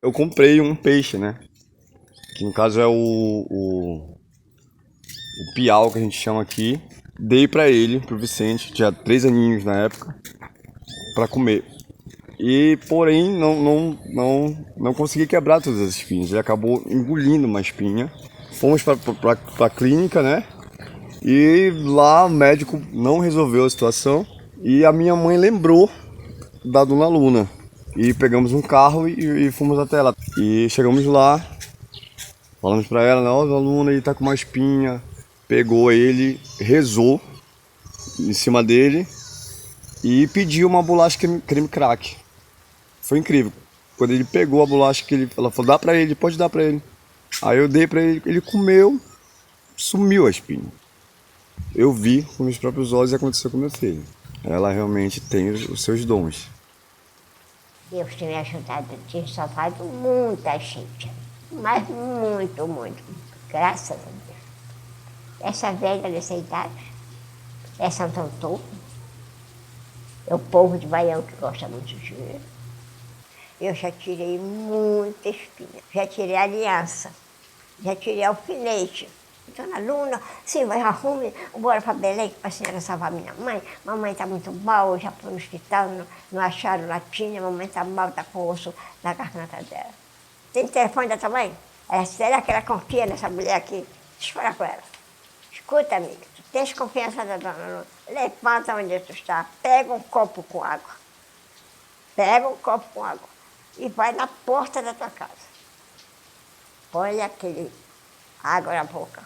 eu comprei um peixe, né? Que no caso é o piau que a gente chama aqui. Dei pra ele, pro Vicente, tinha 3 aninhos na época, pra comer. E porém não consegui quebrar todas as espinhas. Ele acabou engolindo uma espinha. Fomos pra clínica, né? E lá o médico não resolveu a situação. E a minha mãe lembrou da Dona Luna. E pegamos um carro e fomos até ela. E chegamos lá, falamos pra ela, ó, Dona Luna, ele tá com uma espinha. Pegou ele, rezou em cima dele e pediu uma bolacha creme crack. Foi incrível. Quando ele pegou a bolacha, ela falou, dá pra ele, pode dar pra ele. Aí eu dei pra ele, ele comeu, sumiu a espinha. Eu vi com meus próprios olhos e aconteceu com meu filho. Ela realmente tem os seus dons. Deus tem me ajudado, tem salvado muita gente. Mas muito, muito. Graças a Deus. Essa velha dessa idade é Santo Antônio. É o povo de Baião que gosta muito de mim. Eu já tirei muita espinha. Já tirei aliança. Já tirei alfinete. Dona Luna, sim, vai arrume, bora para Belém para a senhora salvar minha mãe. Mamãe está muito mal, eu já fui no hospital, não acharam latinha, mamãe está mal, está com osso na garganta dela. Tem telefone da tua mãe? Será que ela confia nessa mulher aqui? Deixa eu falar com ela. Escuta, amiga, tu tens confiança da Dona Luna? Levanta onde tu está, pega um copo com água. Pega um copo com água e vai na porta da tua casa. Põe aquele água na boca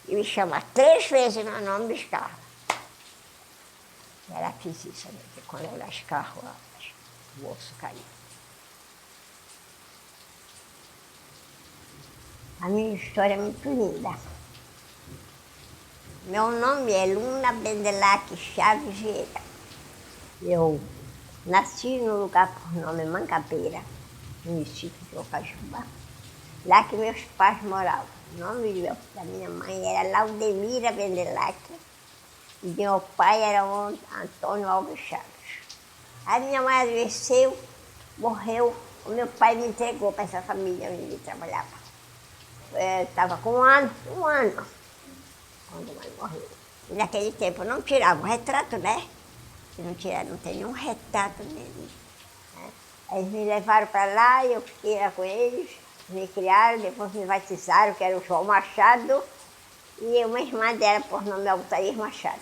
e me chama 3 vezes meu nome de escarro. Ela fez isso, né? Porque quando ela escarro, o osso caiu. A minha história é muito linda. Meu nome é Luna Bendelac Chaves Vieira. Eu nasci num lugar por nome Mangabeira, no município de Ocajubá. Lá que meus pais moravam. O nome da minha mãe era Laudemira Bendelac e meu pai era o Antônio Alves Chaves. A minha mãe adoeceu, morreu, o meu pai me entregou para essa família onde ele trabalhava. Estava com um ano, quando a mãe morreu. E naquele tempo não tirava o retrato, né? Não tem nenhum retrato nele. Né? Eles me levaram para lá e eu fiquei lá com eles. Me criaram, depois me batizaram, que era o João Machado, e uma irmã dela, por nome Altair Machado.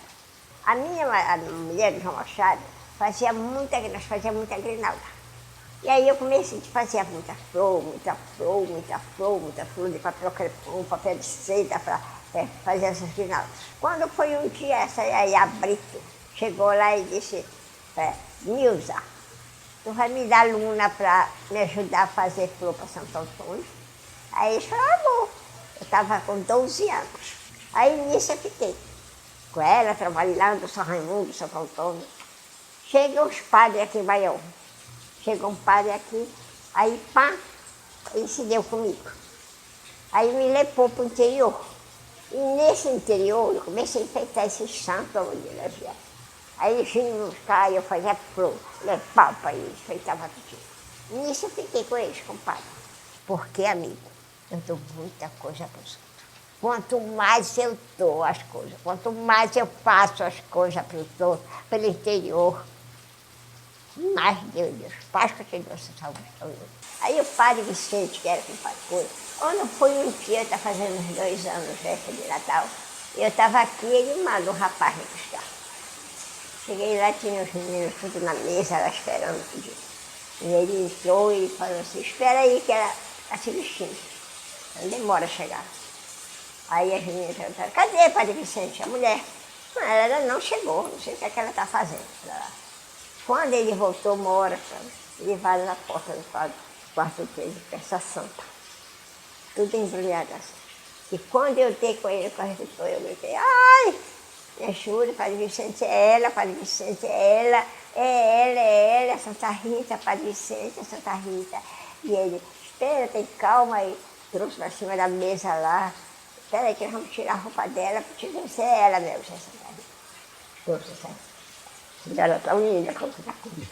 A mulher do João Machado, nós fazíamos muita grinalda. E aí eu comecei a fazer muita flor de papel crepom, papel de seda, para fazer essas grinaldas. Quando foi um dia, essa aí, a Brito, chegou lá e disse, Nilza, tu vai me dar Luna para me ajudar a fazer flor para Santo Antônio? Aí ele falou, bom. Eu estava com 12 anos. Aí nisso eu fiquei com ela, trabalhando, São Raimundo, Santo Antônio. Chegam os padres aqui em Baião. Chegou um padre aqui, aí pá, ele se deu comigo. Aí me levou para o interior. E nesse interior eu comecei a enfeitar esses santos onde eles vieram. Aí eles vinham buscar, eu fazia flor, levava para eles, enfeitava tudo. Nisso eu fiquei com eles, compadre. Porque, amigo, eu dou muita coisa para os outros. Quanto mais eu dou as coisas, quanto mais eu faço as coisas para os outros, pelo interior, mais Deus, Páscoa te deu essa saúde. Aí o padre Vicente, que era compadre coisa, quando foi um dia, está fazendo uns 2 anos, festa de Natal, eu estava aqui, ele mandou um rapaz me buscar. Cheguei lá, tinha os meninos tudo na mesa, lá esperando tudo. E ele entrou e falou assim, espera aí que ela está se vestindo. Não demora a chegar. Aí as meninas perguntaram, cadê Padre Vicente, a mulher? Ela não chegou, não sei o que é que ela está fazendo. Quando ele voltou, uma hora, ele vai na porta do quarto dele, peça santa. Tudo embrulhado assim. E quando eu dei com ele, eu gritei, ai! Me ajuda, Padre Vicente é ela, Padre Vicente é ela, é ela, Santa Rita, Padre Vicente, Santa Rita. E ele, espera, tem calma aí. Trouxe para cima da mesa lá. Espera aí que nós vamos tirar a roupa dela, para te ver se é ela mesmo, Santa Rita. Trouxe essa. Ela está unida, como está comigo.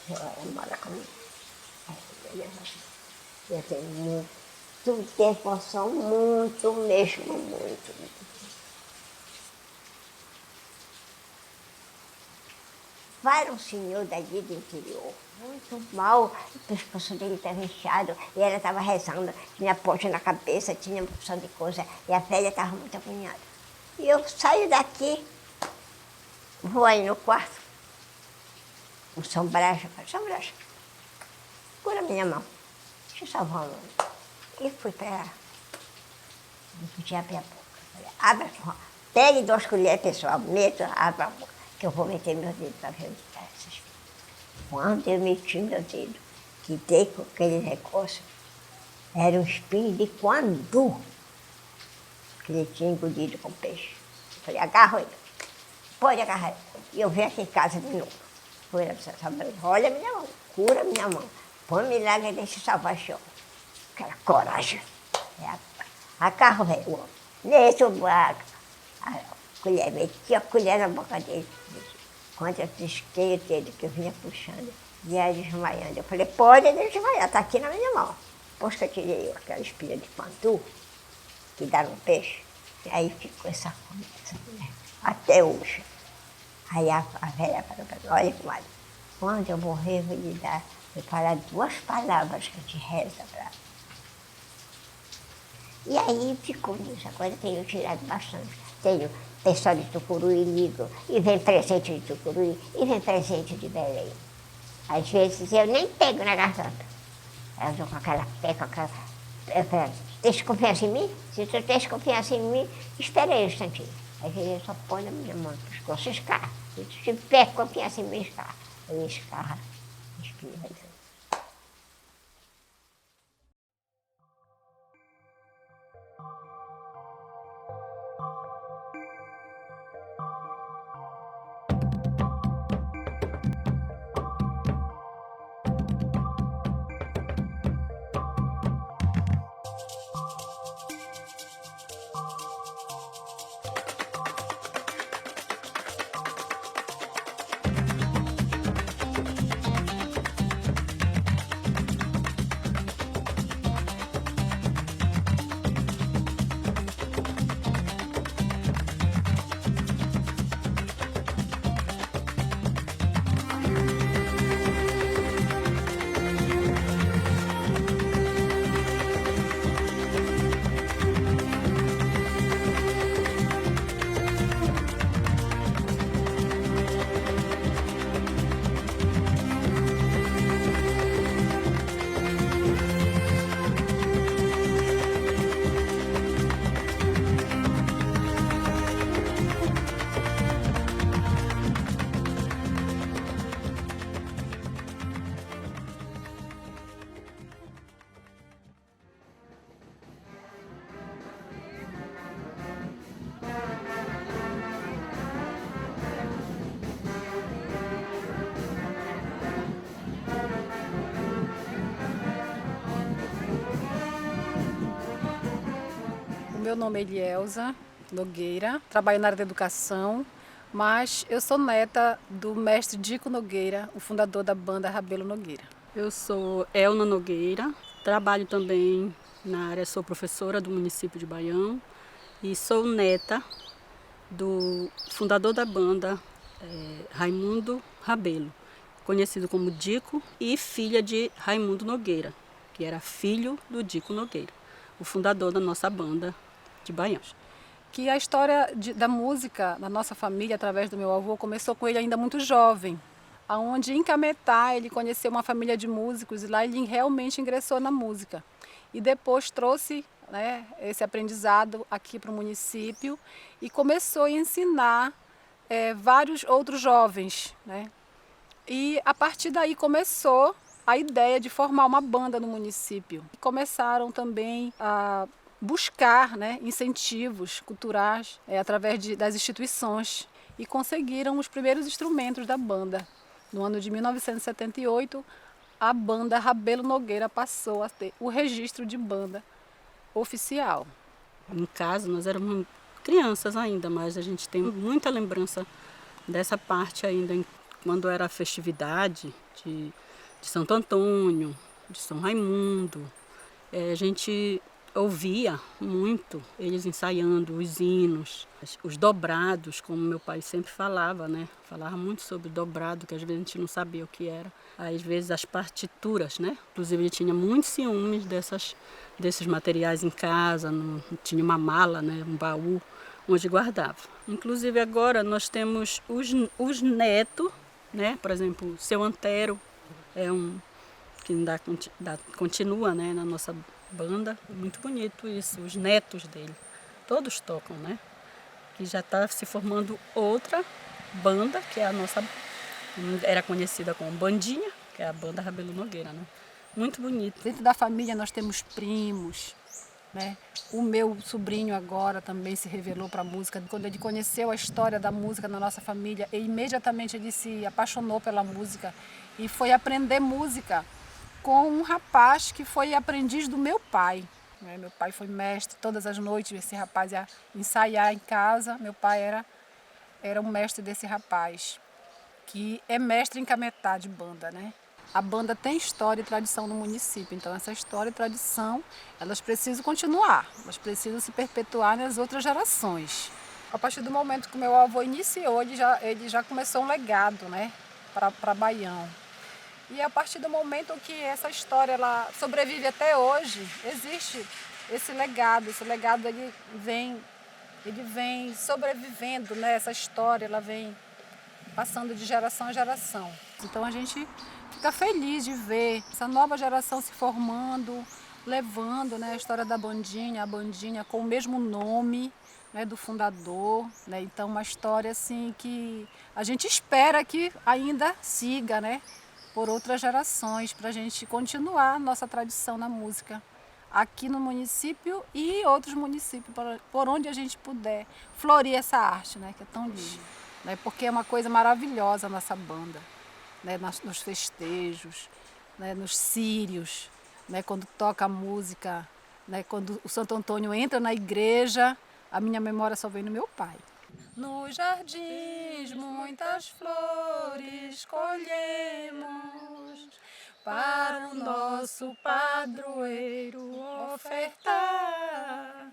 Ela mora comigo. Eu tenho muito devoção, muito mesmo, muito. Vai um senhor dali do interior, muito mal, o pescoço dele estava inchado, e ela estava rezando, tinha ponte na cabeça, tinha uma porção de coisa, e a velha estava muito agoniada. E eu saio daqui, vou aí no quarto, o São Brás, São Brás, segura minha mão, deixa eu salvar o nome. E fui para ela, não podia abrir a boca. Falei, abre a boca, pegue 2 colheres, pessoal, meta, abre a boca, que eu vou meter meu dedo para ver onde está essas coisas. Quando eu meti meu dedo, que dei com aquele negócio, era um espinho de quandu que ele tinha engolido com peixe. Eu falei, agarra ele, pode agarrar ele. E eu venho aqui em casa de novo. Fui lá, olha minha mão, cura minha mão, põe milagre e deixa eu salvar esse homem. Aquela coragem. Agarra o velho, nesse a colher, meti a colher na boca dele. Quando eu trisquei o dedo, que eu vinha puxando, e aí desmaiando. Eu falei, pode desmaiar, está aqui na minha mão. Depois que eu tirei aquela espinha de pantu, que dá no peixe, aí ficou essa mulher, até hoje. Aí a velha falou para mim, olha, comadre, quando eu morrer, eu vou lhe dar, vou falar 2 palavras que a gente reza para. E aí ficou nisso, agora eu tenho tirado bastante. Tenho pessoal de Tucuruí ligo, e vem presente de Tucuruí, e vem presente de Belém. Às vezes eu nem pego na garganta. Eu estou com aquela pé, com aquela... Tens confiança em mim? Se tu tens confiança em mim, espera aí um instantinho. Às vezes eu só ponho na minha mão no pescoço, escarra. Se tu tiver confiança em mim, escarra. Eu escarra, espirra. Meu nome é Elielza Nogueira, trabalho na área da educação, mas eu sou neta do mestre Dico Nogueira, o fundador da banda Rabelo Nogueira. Eu sou Elna Nogueira, trabalho também na área, sou professora do município de Baião e sou neta do fundador da banda, Raimundo Rabelo, conhecido como Dico, e filha de Raimundo Nogueira, que era filho do Dico Nogueira, o fundador da nossa banda de Baião. Que a história da música na nossa família, através do meu avô, começou com ele ainda muito jovem, aonde em Cametá ele conheceu uma família de músicos e lá ele realmente ingressou na música. E depois trouxe, né, esse aprendizado aqui para o município e começou a ensinar vários outros jovens, né? E a partir daí começou a ideia de formar uma banda no município. E começaram também a buscar, né, incentivos culturais através das instituições e conseguiram os primeiros instrumentos da banda. No ano de 1978, a banda Rabelo Nogueira passou a ter o registro de banda oficial. Em casa, nós éramos crianças ainda, mas a gente tem muita lembrança dessa parte ainda quando era a festividade de Santo Antônio, de São Raimundo, a gente ouvia muito eles ensaiando os hinos, os dobrados, como meu pai sempre falava, né? Falava muito sobre dobrado, que às vezes a gente não sabia o que era. Às vezes as partituras, né? Inclusive ele tinha muitos ciúmes desses materiais em casa, tinha uma mala, né? Um baú, onde guardava. Inclusive agora nós temos os netos, né? Por exemplo, o seu Antero é um que continua, né, na nossa banda. Muito bonito isso, os netos dele, todos tocam, né? Que já está se formando outra banda, que é a nossa, era conhecida como Bandinha, que é a banda Rabelo Nogueira, né? Muito bonito. Dentro da família nós temos primos, né? O meu sobrinho agora também se revelou para a música. Quando ele conheceu a história da música na nossa família, e imediatamente ele se apaixonou pela música e foi aprender música com um rapaz que foi aprendiz do meu pai. Meu pai foi mestre, todas as noites esse rapaz ia ensaiar em casa. Meu pai era um mestre desse rapaz, que é mestre em cametá de banda, né? A banda tem história e tradição no município, então essa história e tradição, elas precisam continuar, elas precisam se perpetuar nas outras gerações. A partir do momento que meu avô iniciou, ele já começou um legado, né, para Baião. E a partir do momento que essa história ela sobrevive até hoje, existe esse legado ele vem sobrevivendo, né? Essa história ela vem passando de geração a geração. Então a gente fica feliz de ver essa nova geração se formando, levando, né, a história da bandinha, a bandinha com o mesmo nome, né, do fundador, né? Então uma história assim que a gente espera que ainda siga, né, por outras gerações, para a gente continuar a nossa tradição na música aqui no município e outros municípios, por onde a gente puder florir essa arte, né, que é tão linda, né, porque é uma coisa maravilhosa a nossa banda, né, nos festejos, né, nos círios, né, quando toca a música, né, quando o Santo Antônio entra na igreja, a minha memória só vem no meu pai. Nos jardins muitas flores colhemos para o nosso padroeiro ofertar,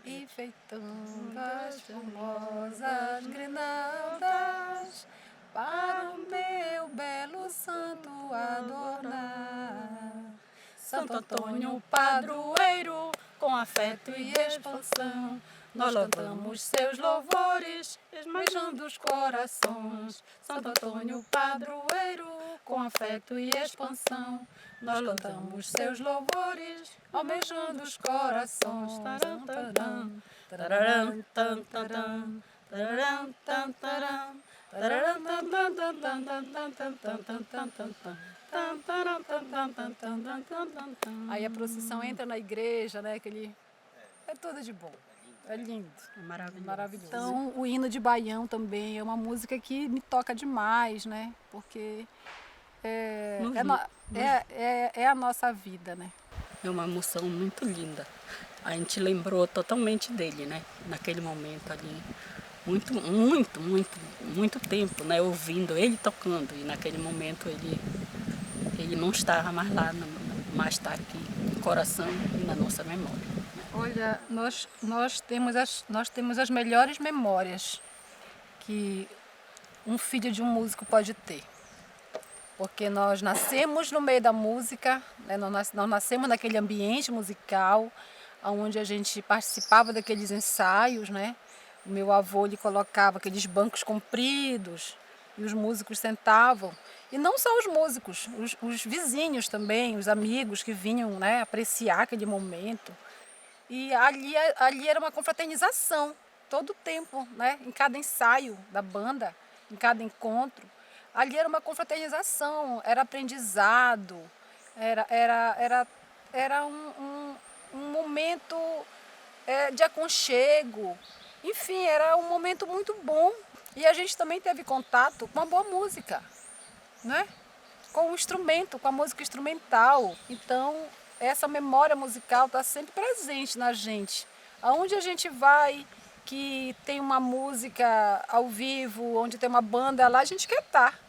enfeitando as formosas grinaldas para o meu belo santo adornar. Santo Antônio padroeiro, com afeto e expansão, nós cantamos seus louvores, esmajando os corações. Santo Antônio padroeiro, com afeto e expansão, nós cantamos seus louvores, almejando os corações. Aí a procissão entra na igreja, né? É tudo de bom. É lindo. É maravilhoso. Maravilhoso. Então, o hino de Baião também é uma música que me toca demais, né? Porque é a nossa vida, né? É uma emoção muito linda. A gente lembrou totalmente dele, né? Naquele momento ali. Muito tempo, né? Ouvindo ele tocando. E naquele momento ele não estava mais lá, mas está aqui no coração e na nossa memória. Olha, nós temos as melhores memórias que um filho de um músico pode ter. Porque nós nascemos no meio da música, né? Nós nascemos naquele ambiente musical, onde a gente participava daqueles ensaios, né? O meu avô lhe colocava aqueles bancos compridos e os músicos sentavam. E não só os músicos, os vizinhos também, os amigos que vinham, né, apreciar aquele momento. E ali era uma confraternização, todo o tempo, né? Em cada ensaio da banda, em cada encontro. Ali era uma confraternização, era aprendizado, era um momento de aconchego. Enfim, era um momento muito bom. E a gente também teve contato com a boa música, né? Com o instrumento, com a música instrumental. Então, essa memória musical está sempre presente na gente. Aonde a gente vai, que tem uma música ao vivo, onde tem uma banda lá, a gente quer estar,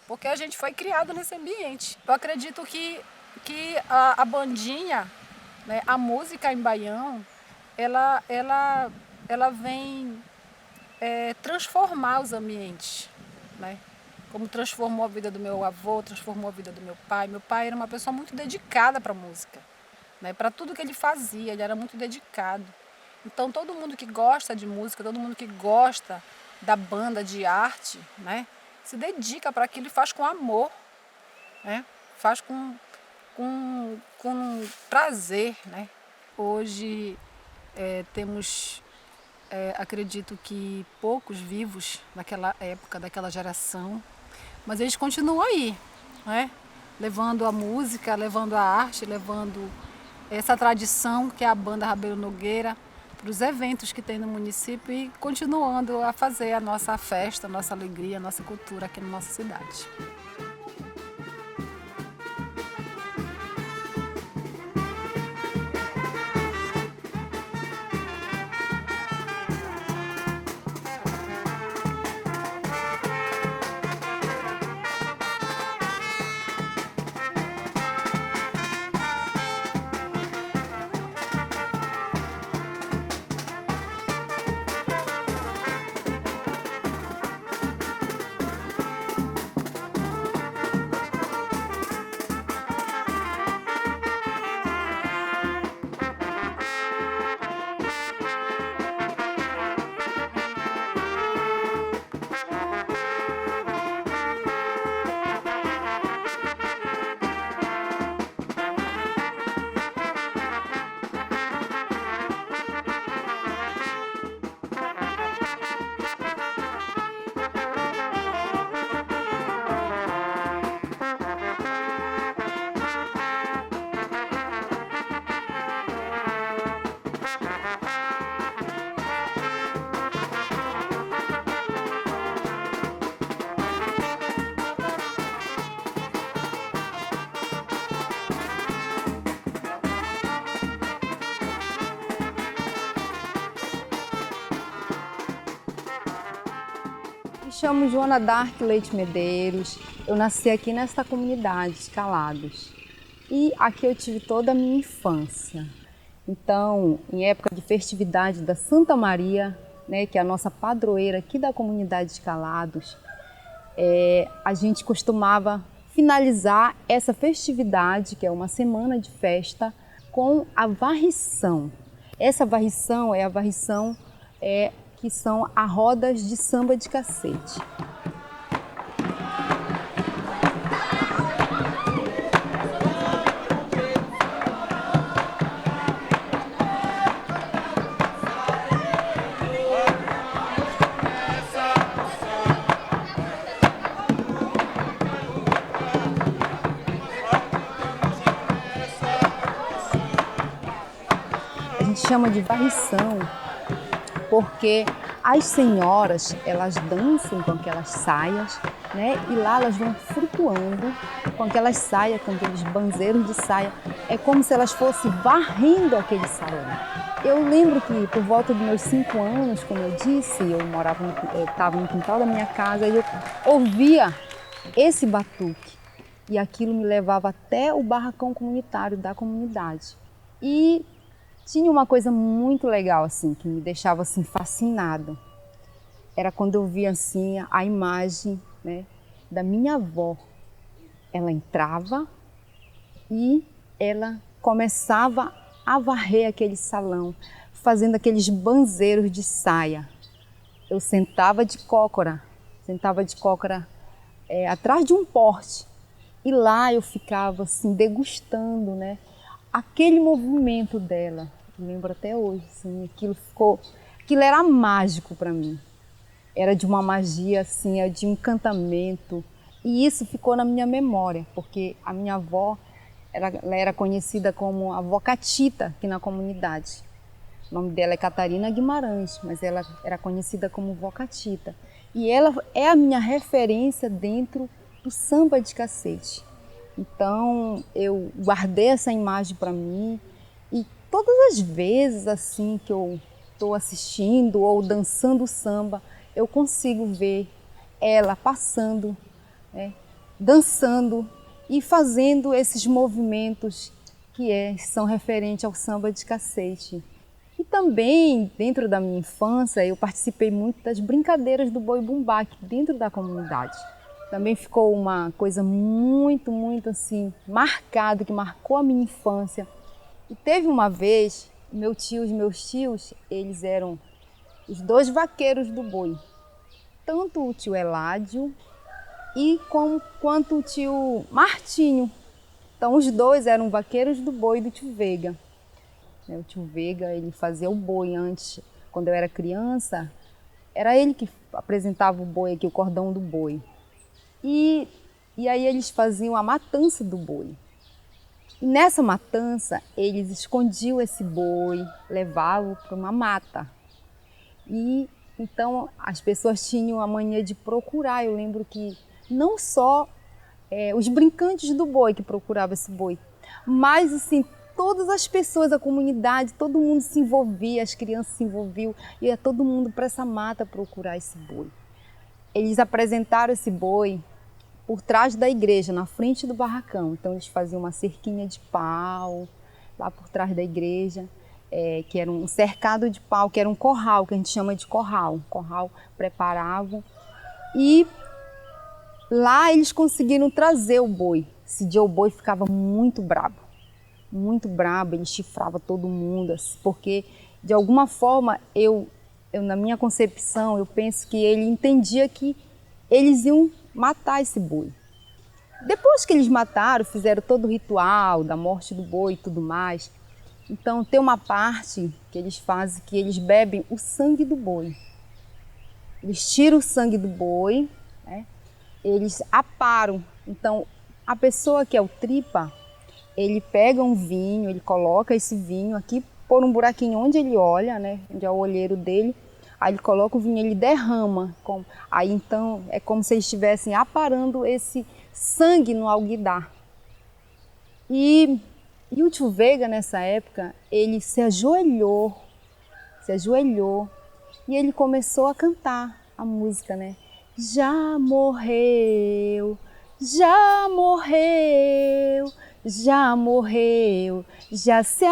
porque a gente foi criado nesse ambiente. Eu acredito que a bandinha, né, a música em Baião, ela vem transformar os ambientes, né? Como transformou a vida do meu avô, transformou a vida do meu pai. Meu pai era uma pessoa muito dedicada para a música, né? Para tudo que ele fazia, ele era muito dedicado. Então todo mundo que gosta de música, todo mundo que gosta da banda, de arte, né, se dedica para aquilo e faz com amor, né? Faz com prazer, né? Hoje temos, acredito que poucos vivos daquela época, daquela geração, mas eles continuam aí, né? Levando a música, levando a arte, levando essa tradição que é a banda Rabelo Nogueira para os eventos que tem no município e continuando a fazer a nossa festa, a nossa alegria, a nossa cultura aqui na nossa cidade. Me chamo Joana Dark Leite Medeiros, eu nasci aqui nesta comunidade, Calados, e aqui eu tive toda a minha infância. Então, em época de festividade da Santa Maria, né, que é a nossa padroeira aqui da comunidade de Calados, a gente costumava finalizar essa festividade, que é uma semana de festa, com a varrição. Essa varrição é a varrição que são as rodas de samba de cacete. A gente chama de varrição porque as senhoras, elas dançam com aquelas saias, né? E lá elas vão flutuando com aquelas saias, com aqueles banzeiros de saia. É como se elas fossem varrendo aquele salão. Eu lembro que por volta dos meus 5 anos, como eu disse, eu estava no quintal da minha casa e eu ouvia esse batuque. E aquilo me levava até o barracão comunitário da comunidade. E tinha uma coisa muito legal, assim, que me deixava assim, fascinada. Era quando eu via assim, a imagem, né, da minha avó. Ela entrava e ela começava a varrer aquele salão, fazendo aqueles banzeiros de saia. Eu sentava de cócora atrás de um porte. E lá eu ficava assim, degustando, né, aquele movimento dela. Eu lembro até hoje, assim, aquilo era mágico para mim. Era de uma magia, assim, de um encantamento. E isso ficou na minha memória, porque a minha avó, ela era conhecida como a avó Catita aqui na comunidade. O nome dela é Catarina Guimarães, mas ela era conhecida como vó Catita. E ela é a minha referência dentro do samba de cacete. Então, eu guardei essa imagem para mim e todas as vezes assim que eu estou assistindo ou dançando samba, eu consigo ver ela passando, né, dançando e fazendo esses movimentos são referentes ao samba de cacete. E também, dentro da minha infância, eu participei muito das brincadeiras do boi-bumbá aqui dentro da comunidade. Também ficou uma coisa muito, muito assim, marcada, que marcou a minha infância. E teve uma vez, meus tios, eles eram os 2 vaqueiros do boi. Tanto o tio Eládio quanto o tio Martinho. Então os 2 eram vaqueiros do boi do tio Veiga. O tio Veiga, ele fazia o boi antes, quando eu era criança, era ele que apresentava o boi aqui, o cordão do boi. E aí eles faziam a matança do boi. E nessa matança, eles escondiam esse boi, levavam para uma mata. E então as pessoas tinham a mania de procurar. Eu lembro que não só os brincantes do boi que procuravam esse boi, mas assim, todas as pessoas da comunidade, todo mundo se envolvia, as crianças se envolviam, ia todo mundo para essa mata procurar esse boi. Eles apresentaram esse boi por trás da igreja, na frente do barracão. Então eles faziam uma cerquinha de pau lá por trás da igreja, que era um cercado de pau, que era um corral, que a gente chama de corral. Corral preparavam e lá eles conseguiram trazer o boi. Esse dia o boi ficava muito brabo, ele chifrava todo mundo, porque de alguma forma eu na minha concepção, eu penso que ele entendia que eles iam matar esse boi. Depois que eles mataram, fizeram todo o ritual da morte do boi e tudo mais, então tem uma parte que eles fazem que eles bebem o sangue do boi. Eles tiram o sangue do boi, né? Eles aparam. Então a pessoa que é o tripa, ele pega um vinho, ele coloca esse vinho aqui por um buraquinho onde ele olha, né? Onde é o olheiro dele. Aí ele coloca o vinho, ele derrama. Aí então é como se eles estivessem aparando esse sangue no alguidar. E o tio Veiga, nessa época, ele se ajoelhou e ele começou a cantar a música, né? Já morreu, já morreu, já morreu, já se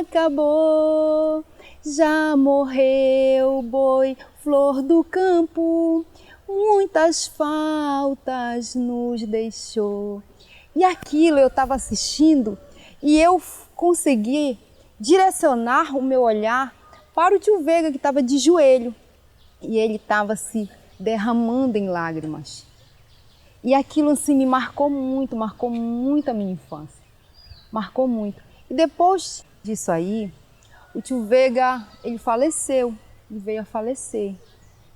acabou. Já morreu, boi, flor do campo, muitas faltas nos deixou. E aquilo eu estava assistindo e eu consegui direcionar o meu olhar para o tio Veiga, que estava de joelho. E ele estava se derramando em lágrimas. E aquilo assim me marcou muito a minha infância. Marcou muito. E depois disso aí, o tio Veiga, ele veio a falecer.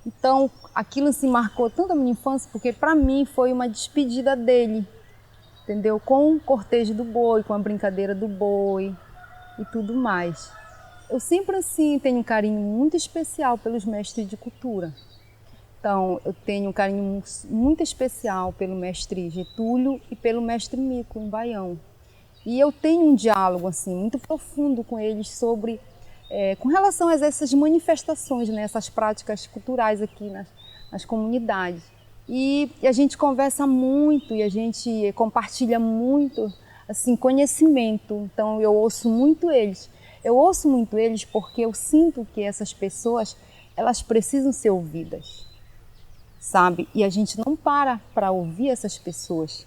Então, aquilo assim marcou tanto a minha infância, porque para mim foi uma despedida dele, entendeu? Com o cortejo do boi, com a brincadeira do boi e tudo mais. Eu sempre assim tenho um carinho muito especial pelos mestres de cultura. Então, eu tenho um carinho muito especial pelo mestre Getúlio e pelo mestre Mico, em Baião. E eu tenho um diálogo assim muito profundo com eles sobre, com relação a essas manifestações, né, essas práticas culturais aqui nas comunidades. E a gente conversa muito e a gente compartilha muito assim, conhecimento. Então eu ouço muito eles. Eu ouço muito eles porque eu sinto que essas pessoas, elas precisam ser ouvidas, sabe? E a gente não para ouvir essas pessoas,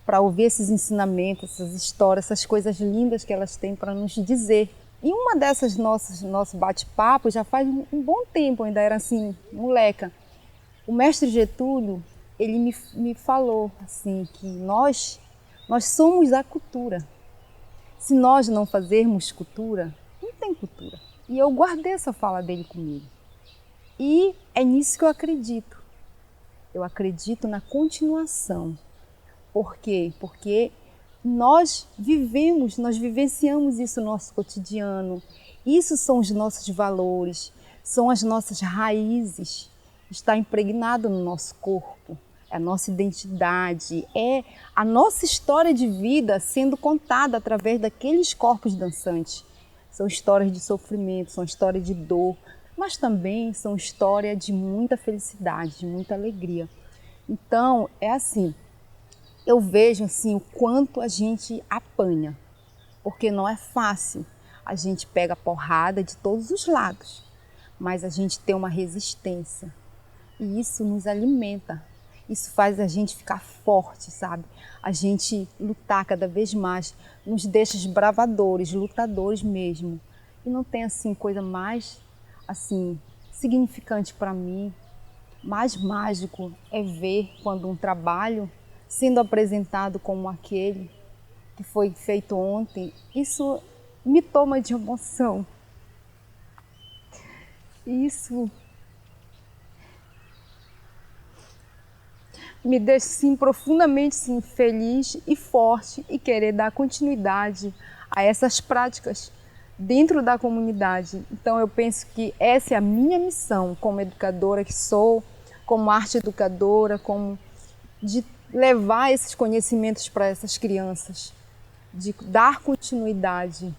para ouvir esses ensinamentos, essas histórias, essas coisas lindas que elas têm para nos dizer. E uma dessas nosso bate-papo já faz um bom tempo, ainda era assim, moleca. O mestre Getúlio, ele me falou assim, que nós somos a cultura. Se nós não fazermos cultura, não tem cultura. E eu guardei essa fala dele comigo. E é nisso que eu acredito. Eu acredito na continuação. Por quê? Porque nós vivenciamos isso no nosso cotidiano. Isso são os nossos valores, são as nossas raízes. Está impregnado no nosso corpo, é a nossa identidade, é a nossa história de vida sendo contada através daqueles corpos dançantes, São histórias de sofrimento, são histórias de dor, mas também são histórias de muita felicidade, de muita alegria. Então, é assim, eu vejo assim o quanto a gente apanha, porque não é fácil. A gente pega porrada de todos os lados, mas a gente tem uma resistência e isso nos alimenta. Isso faz a gente ficar forte, sabe? A gente lutar cada vez mais, nos deixa bravadores, lutadores mesmo. E não tem assim coisa mais assim significante para mim, mais mágico é ver quando um trabalho sendo apresentado como aquele que foi feito ontem, isso me toma de emoção. Isso me deixa sim, profundamente sim, feliz e forte e querer dar continuidade a essas práticas dentro da comunidade. Então eu penso que essa é a minha missão como educadora que sou, como arte educadora, como de levar esses conhecimentos para essas crianças, de dar continuidade,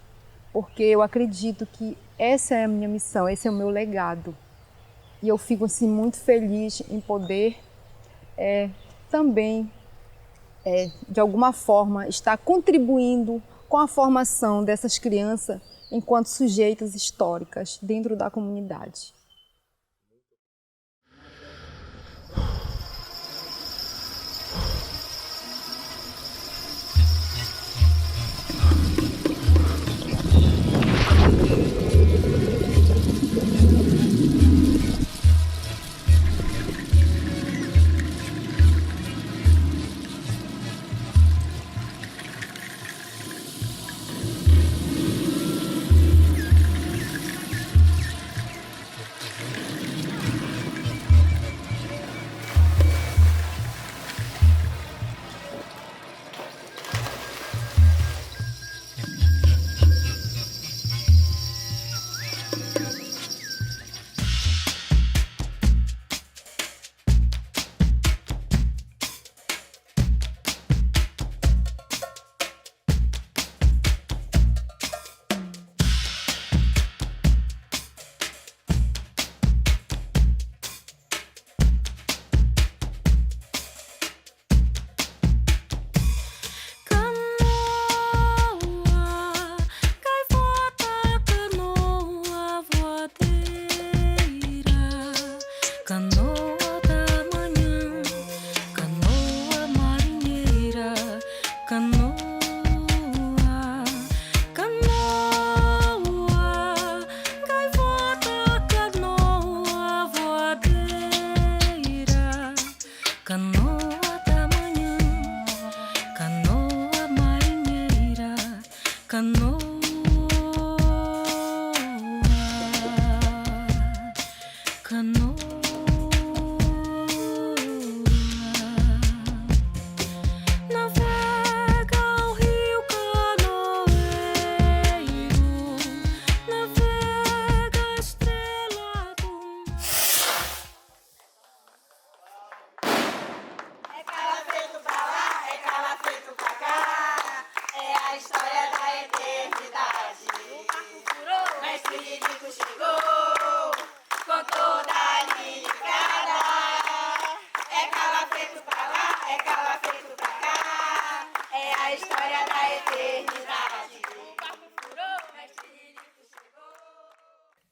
porque eu acredito que essa é a minha missão, esse é o meu legado. E eu fico assim muito feliz em poder também, de alguma forma, estar contribuindo com a formação dessas crianças enquanto sujeitas históricas dentro da comunidade.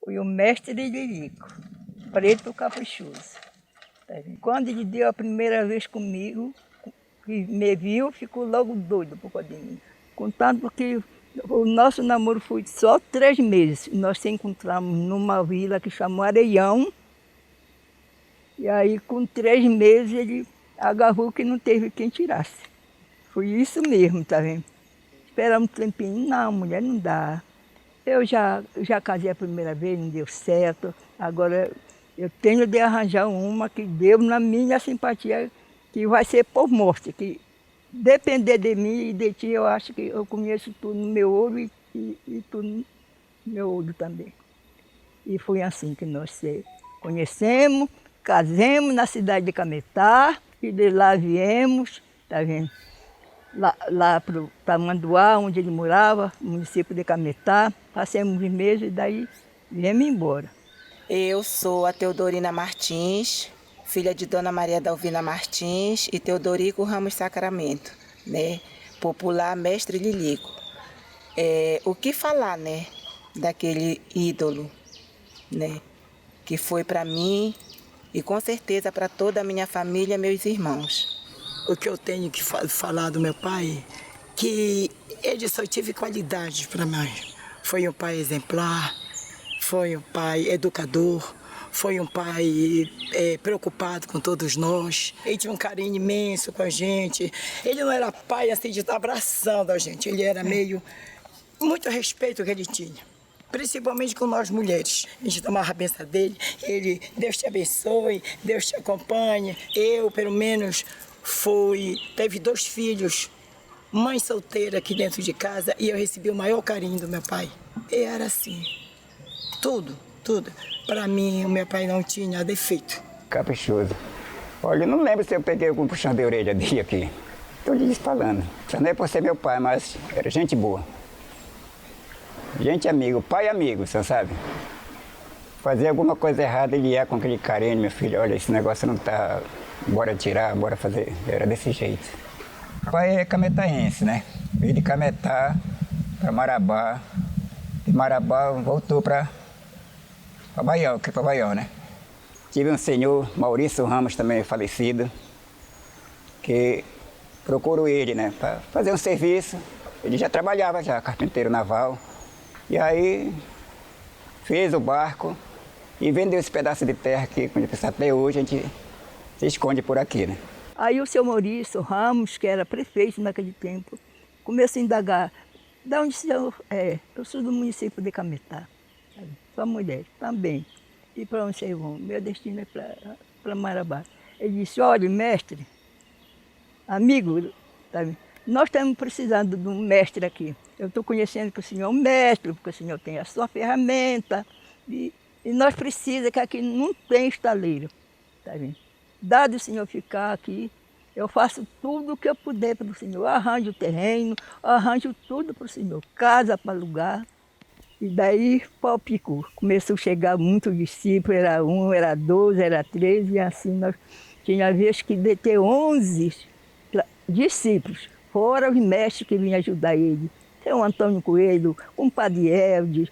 Foi o mestre de Lirico, preto caprichoso. Quando ele deu a primeira vez comigo, que me viu, ficou logo doido por causa de mim. Contando que o nosso namoro foi só 3 meses. Nós se encontramos numa vila que chamou Areião. E aí, com 3 meses, ele agarrou que não teve quem tirasse. Foi isso mesmo, tá vendo? Esperamos um tempinho. Não, mulher, não dá. Eu já casei a primeira vez, não deu certo. Agora eu tenho de arranjar uma que deu na minha simpatia, que vai ser por morte. Que depender de mim e de ti, eu acho que eu conheço tudo no meu olho e tudo no meu olho também. E foi assim que nós se conhecemos, casemos na cidade de Cametá, e de lá viemos, tá vendo? lá para Manduá, onde ele morava, no município de Cametá. Passamos uns meses e daí viemos embora. Eu sou a Teodorina Martins, filha de Dona Maria Dalvina Martins e Teodorico Ramos Sacramento, né? Popular Mestre Lilico. O que falar, né, daquele ídolo, né, que foi para mim e com certeza para toda a minha família, meus irmãos. O que eu tenho que falar do meu pai, que ele só teve qualidade para nós. Foi um pai exemplar, foi um pai educador, foi um pai preocupado com todos nós. Ele tinha um carinho imenso com a gente. Ele não era pai assim de estar abraçando a gente, ele era meio... Muito respeito que ele tinha, principalmente com nós mulheres. A gente tomava a benção dele, ele, Deus te abençoe, Deus te acompanhe. Eu, pelo menos, teve 2 filhos, mãe solteira aqui dentro de casa, e eu recebi o maior carinho do meu pai. E era assim, tudo. Para mim, o meu pai não tinha defeito. Caprichoso. Olha, eu não lembro se eu peguei algum puxão de orelha dele aqui. Estou lhes falando. Só não é por ser meu pai, mas era gente boa. Gente amigo, pai amigo, você sabe? Fazer alguma coisa errada, ele ia com aquele carinho, meu filho, olha, esse negócio não tá, bora tirar, bora fazer. Era desse jeito. O pai é cametaense, né? Veio de Cametá para Marabá. De Marabá voltou para Baião, né? Tive um senhor, Maurício Ramos, também falecido, que procurou ele, né, para fazer um serviço. Ele já trabalhava, carpinteiro naval. E aí fez o barco e vendeu esse pedaço de terra que, como eu disse, até hoje a gente se esconde por aqui, né? Aí o seu Maurício Ramos, que era prefeito naquele tempo, começou a indagar. Da onde o senhor é? Eu sou do município de Cametá. Sua mulher também. E para onde vocês vão? Meu destino é para Marabá. Ele disse, olha, mestre, amigo, sabe? Nós estamos precisando de um mestre aqui. Eu estou conhecendo que o senhor é um mestre, porque o senhor tem a sua ferramenta. E nós precisamos, que aqui não tem estaleiro. Tá vendo? Dado o senhor ficar aqui, eu faço tudo o que eu puder para o senhor. Arranjo o terreno, arranjo tudo para o senhor. Casa para alugar. E daí, pau picou. Começou a chegar muitos discípulos, era 1, era 12, era 13, e assim nós tinha vez que ter 11 discípulos. Fora os mestres que vinham ajudar ele. Tem o Antônio Coelho, o Padre Eldes,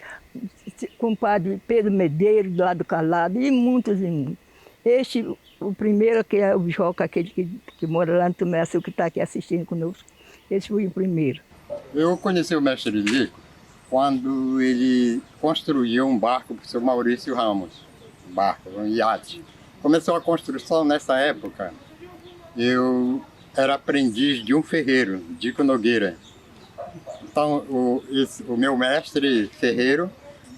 com o Padre Pedro Medeiros, lá do Calado, e muitos e muitos. Este, o primeiro, que é o Joca, aquele que mora lá no Tomé-Açu, que está aqui assistindo conosco, esse foi o primeiro. Eu conheci o mestre Lilico quando ele construiu um barco para o seu Maurício Ramos, um iate. Começou a construção nessa época. Eu era aprendiz de um ferreiro, Dico Nogueira. Então, o meu mestre ferreiro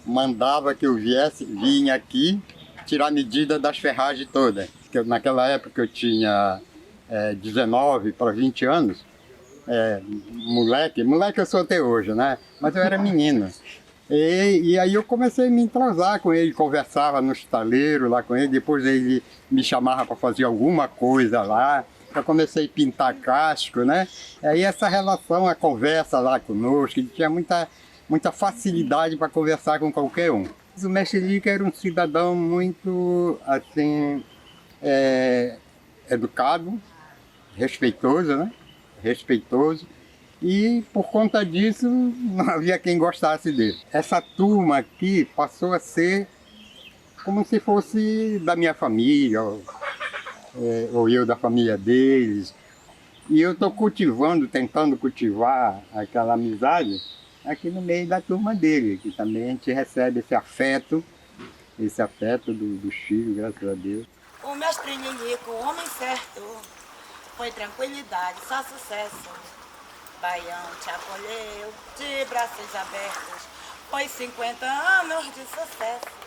mandava que eu vinha aqui tirar medida das ferragens todas. Naquela época eu tinha 19 para 20 anos. Moleque eu sou até hoje, né? Mas eu era menino. E aí eu comecei a me entrosar com ele, conversava no estaleiro lá com ele, depois ele me chamava para fazer alguma coisa lá. Eu comecei a pintar casco, né? Aí essa relação, a conversa lá conosco, ele tinha muita facilidade para conversar com qualquer um. O mestre Lilico era um cidadão muito, assim, educado, respeitoso, né? Respeitoso. E por conta disso, não havia quem gostasse dele. Essa turma aqui passou a ser como se fosse da minha família, ou eu da família deles. E eu estou tentando cultivar aquela amizade aqui no meio da turma dele, que também a gente recebe esse afeto dos filhos, graças a Deus. O mestre Lilico, o homem certo, foi tranquilidade, só sucesso. Baião te acolheu de braços abertos, foi 50 anos de sucesso.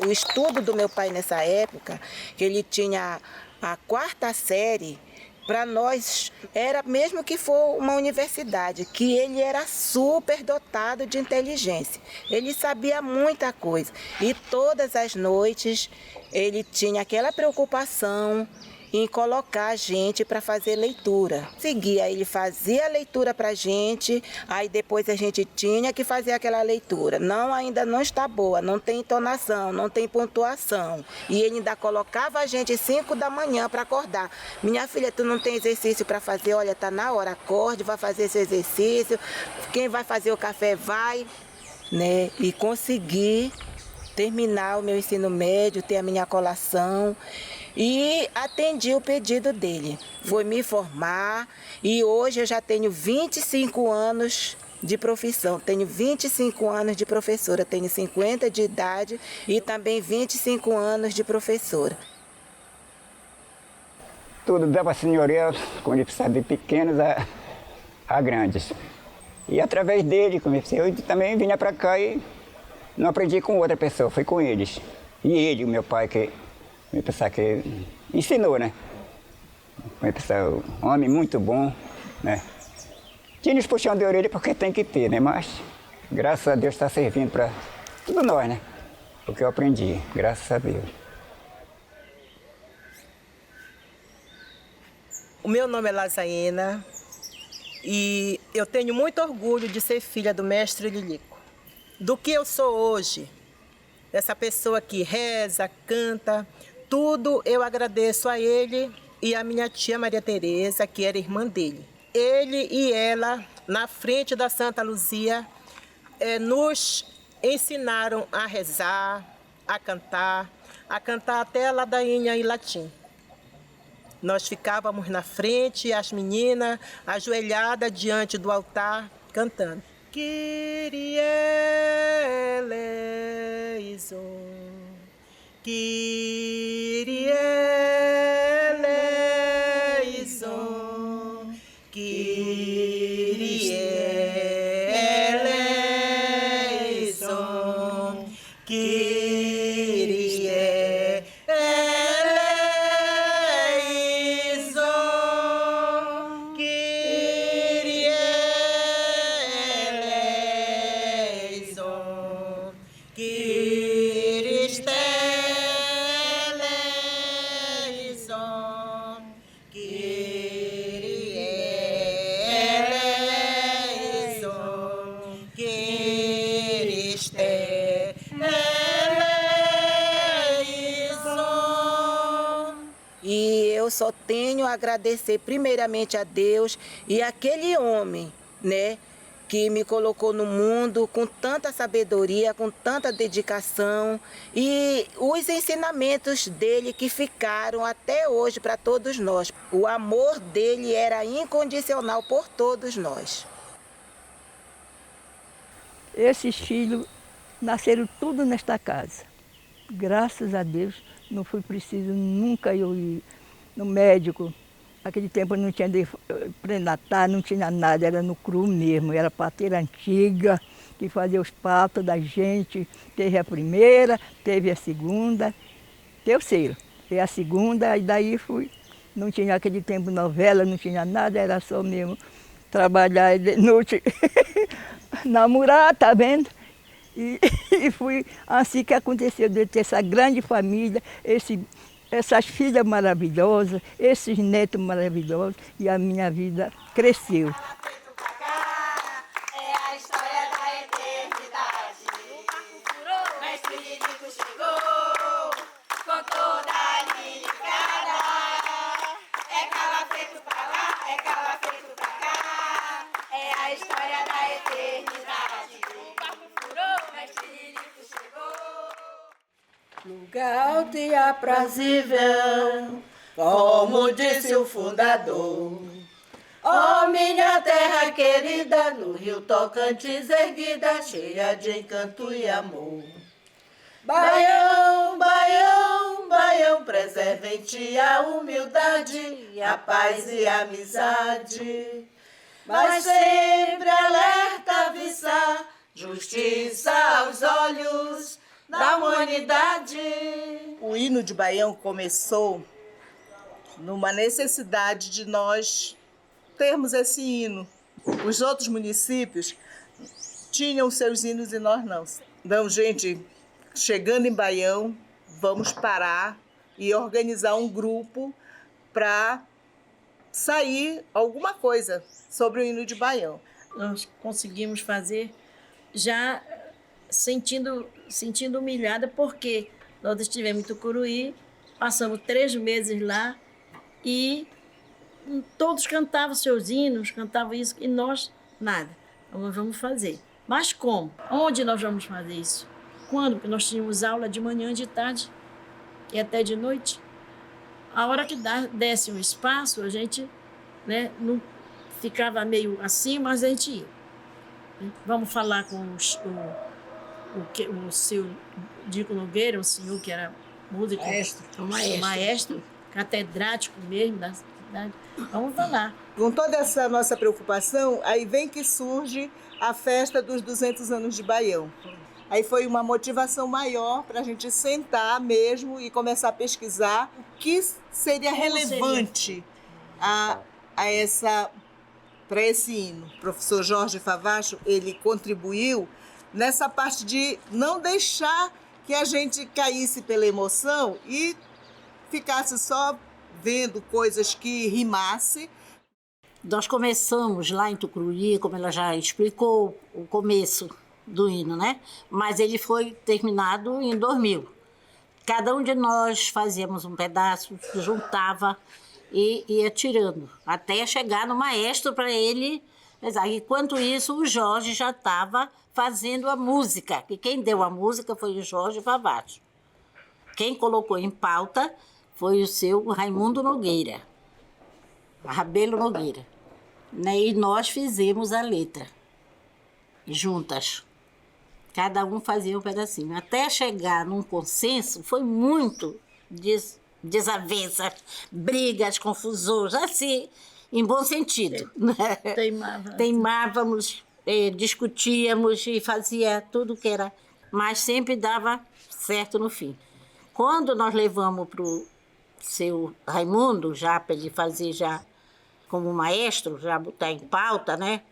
O estudo do meu pai nessa época, que ele tinha a 4ª série, para nós era mesmo que for uma universidade, que ele era super dotado de inteligência. Ele sabia muita coisa e todas as noites ele tinha aquela preocupação em colocar a gente para fazer leitura. Seguia, ele fazia a leitura para a gente, aí depois a gente tinha que fazer aquela leitura. Não, ainda não está boa, não tem entonação, não tem pontuação. E ele ainda colocava a gente 5 da manhã para acordar. Minha filha, tu não tem exercício para fazer? Olha, tá na hora, acorde, vai fazer esse exercício. Quem vai fazer o café vai, né? E consegui terminar o meu ensino médio, ter a minha colação e atendi o pedido dele. Foi me formar e hoje eu já tenho 25 anos de profissão. Tenho 25 anos de professora, tenho 50 de idade e também 25 anos de professora. Tudo dava senhoria, como ele precisava, de pequenos a grandes. E através dele, comecei, eu também vinha para cá e não aprendi com outra pessoa, foi com eles. E ele, o meu pai, que ensinou, né? Um homem muito bom, né? Tinha nos puxão de orelha porque tem que ter, né? Mas, graças a Deus, está servindo para tudo nós, né? O que eu aprendi, graças a Deus. O meu nome é Lazaina e eu tenho muito orgulho de ser filha do mestre Lilico. Do que eu sou hoje, essa pessoa que reza, canta, tudo eu agradeço a ele e a minha tia Maria Tereza, que era irmã dele. Ele e ela, na frente da Santa Luzia, nos ensinaram a rezar, a cantar até a ladainha em latim. Nós ficávamos na frente, as meninas ajoelhadas diante do altar, cantando. Kyrie eleison, Kyrie eleison, Kyrie eleison, Kyrie eleison, Kyrie eleison, Kyrie eleison, Kyrie eleison, Kyrie eleison. E eu só tenho a agradecer primeiramente a Deus e aquele homem, né, que me colocou no mundo com tanta sabedoria, com tanta dedicação e os ensinamentos dele que ficaram até hoje para todos nós. O amor dele era incondicional por todos nós. Esses filhos nasceram tudo nesta casa. Graças a Deus, não foi preciso nunca eu ir no médico. Naquele tempo não tinha pré-natal, não tinha nada, era no cru mesmo. Era parteira antiga, que fazia os partos da gente. Teve a primeira, teve a segunda, terceira. E a segunda, e daí fui. Não tinha aquele tempo novela, não tinha nada, era só mesmo trabalhar de noite, namorar, tá vendo? E fui assim que aconteceu, de ter essa grande família, essas filhas maravilhosas, esses netos maravilhosos, e a minha vida cresceu. É a história da eternidade. O mestre Lilico chegou com toda a lilicada. É calafeto pra lá, é calafeto pra cá. É a história da eternidade. O barco furou, o mestre Lilico chegou. Lugar alto e aprazível, como disse o fundador. Ó minha terra querida, no rio Tocantins erguida, cheia de encanto e amor. Baião, Baião, Baião, preserva em ti a humildade, a paz e a amizade. Mas sempre alerta, viça, justiça aos olhos da humanidade. O hino de Baião começou numa necessidade de nós termos esse hino. Os outros municípios tinham seus hinos e nós não. Então, gente, chegando em Baião, vamos parar e organizar um grupo para sair alguma coisa sobre o hino de Baião. Nós conseguimos fazer já sentindo humilhada, porque nós estivemos em Tucuruí, passamos 3 meses lá e todos cantavam seus hinos, cantavam isso, e nós, nada. Então, nós vamos fazer. Mas como? Onde nós vamos fazer isso? Quando? Porque nós tínhamos aula de manhã, de tarde e até de noite. A hora que desse um espaço, a gente, né, não ficava meio assim, mas a gente ia. Vamos falar com o seu Dico Nogueira, um senhor que era músico, maestro, catedrático mesmo da cidade. Vamos falar. Com toda essa nossa preocupação, aí vem que surge a festa dos 200 anos de Baião. Aí foi uma motivação maior para a gente sentar mesmo e começar a pesquisar o que seria relevante para esse hino. O professor Jorge Favacho, ele contribuiu nessa parte de não deixar que a gente caísse pela emoção e ficasse só vendo coisas que rimasse. Nós começamos lá em Tucuruí, como ela já explicou, o começo do hino, né? Mas ele foi terminado em 2000. Cada um de nós fazíamos um pedaço, juntava e ia tirando, até chegar no maestro para ele. Enquanto isso, o Jorge já estava fazendo a música, e quem deu a música foi o Jorge Favacho. Quem colocou em pauta foi o seu Raimundo Nogueira, Rabelo Nogueira. E nós fizemos a letra, juntas. Cada um fazia um pedacinho. Até chegar num consenso, foi muito desavença, brigas, confusões, assim, em bom sentido. Né? Teimávamos, discutíamos e fazia tudo que era, mas sempre dava certo no fim. Quando nós levamos para o seu Raimundo, já para ele fazer já como maestro, já botar em pauta, né?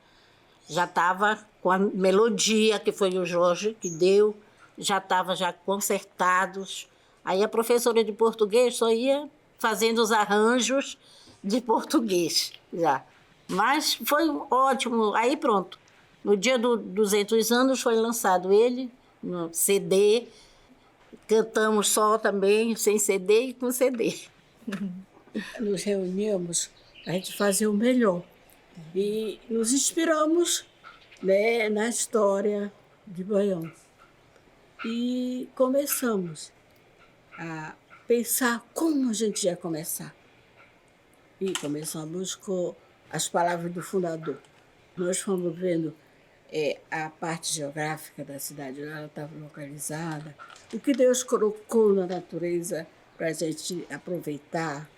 Já estava com a melodia, que foi o Jorge que deu, já estava já concertados. Aí a professora de português só ia fazendo os arranjos de português já. Mas foi ótimo. Aí pronto. No dia dos 200 anos foi lançado ele no CD. Cantamos só também, sem CD e com CD. Nos reuníamos, a gente fazia o melhor. E nos inspiramos, né, na história de Baião. E começamos a pensar como a gente ia começar. E começamos com as palavras do fundador. Nós fomos vendo a parte geográfica da cidade, ela estava localizada, o que Deus colocou na natureza para a gente aproveitar.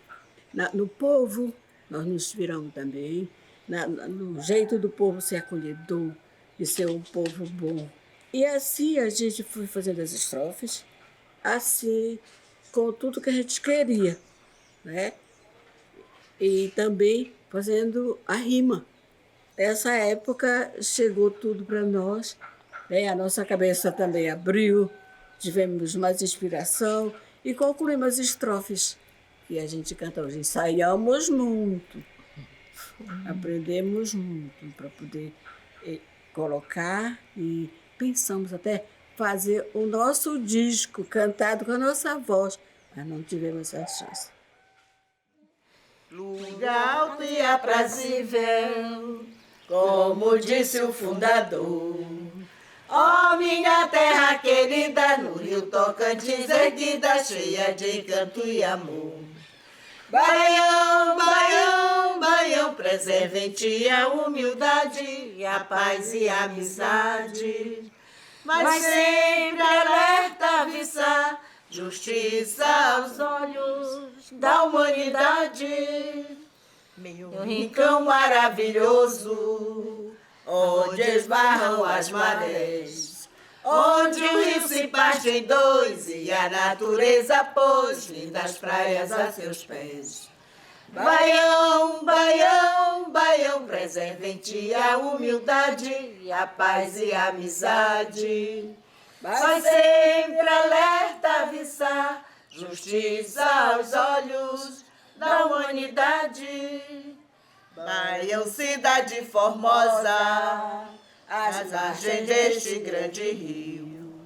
No povo, nós nos inspiramos também, no jeito do povo ser acolhedor, de ser um povo bom. E assim a gente foi fazendo as estrofes, assim, com tudo que a gente queria, né? E também fazendo a rima. Nessa época chegou tudo para nós, né? A nossa cabeça também abriu, tivemos mais inspiração e concluímos as estrofes que a gente canta hoje. Ensaiamos muito, aprendemos muito para poder colocar e pensamos até fazer o nosso disco cantado com a nossa voz, mas não tivemos essa chance. Lugar alto e aprazível, como disse o fundador. Ó minha terra querida, no rio Tocantins erguida, cheia de encanto e amor. Baião, Baião, Baião, preserva em ti a humildade, a paz e a amizade. Mas sempre alerta a avisar, justiça aos olhos da humanidade. Meu rincão maravilhoso, onde esbarram as marés, onde o rio se parte em dois e a natureza pôs lindas praias a seus pés. Baião, Baião, Baião, preserva em ti a humildade, a paz e a amizade. Mas sempre alerta a avisar, justiça aos olhos da humanidade. Baião, cidade formosa, às margens deste grande rio.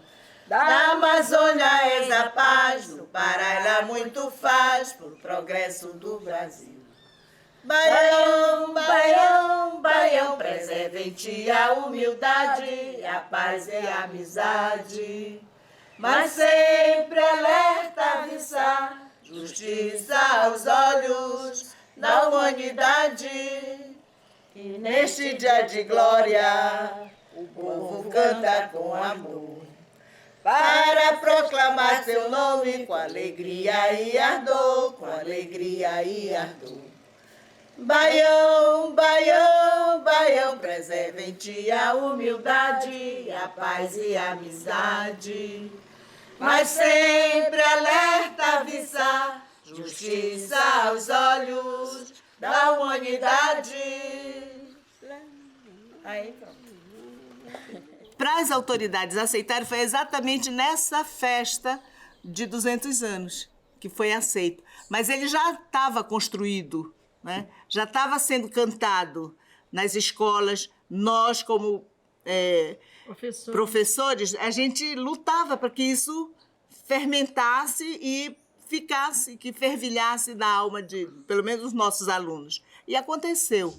Da Amazônia és a paz, no Pará ela muito faz pro progresso do Brasil. Baião, Baião, Baião, preserva em ti a humildade, a paz e a amizade. Mas sempre alerta a avisar, justiça aos olhos da humanidade. E neste dia de glória, o povo canta com amor, para proclamar teu nome com alegria e ardor, com alegria e ardor. Baião, Baião, Baião, preserva em ti a humildade, a paz e a amizade. Mas sempre alerta a avisar, justiça aos olhos da humanidade. Aí, pronto. Para as autoridades aceitarem, foi exatamente nessa festa de 200 anos que foi aceito. Mas ele já estava construído, né? Já estava sendo cantado nas escolas. Nós, como professores, a gente lutava para que isso fermentasse e ficasse, que fervilhasse na alma de, pelo menos, os nossos alunos. E aconteceu.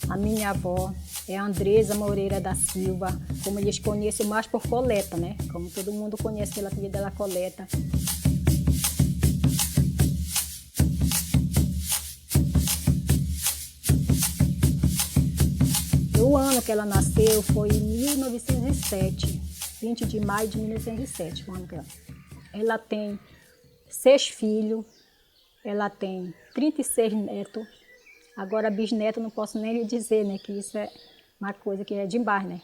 A minha avó é a Andresa Moreira da Silva, como eles conhecem mais por Coleta, né? Como todo mundo conhece pela filha dela, Coleta. O ano que ela nasceu foi em 1907, 20 de maio de 1907, o ano que ela tem 6 filhos, ela tem 36 netos. Agora, bisneto, não posso nem lhe dizer, né? Que isso é uma coisa que é demais, né?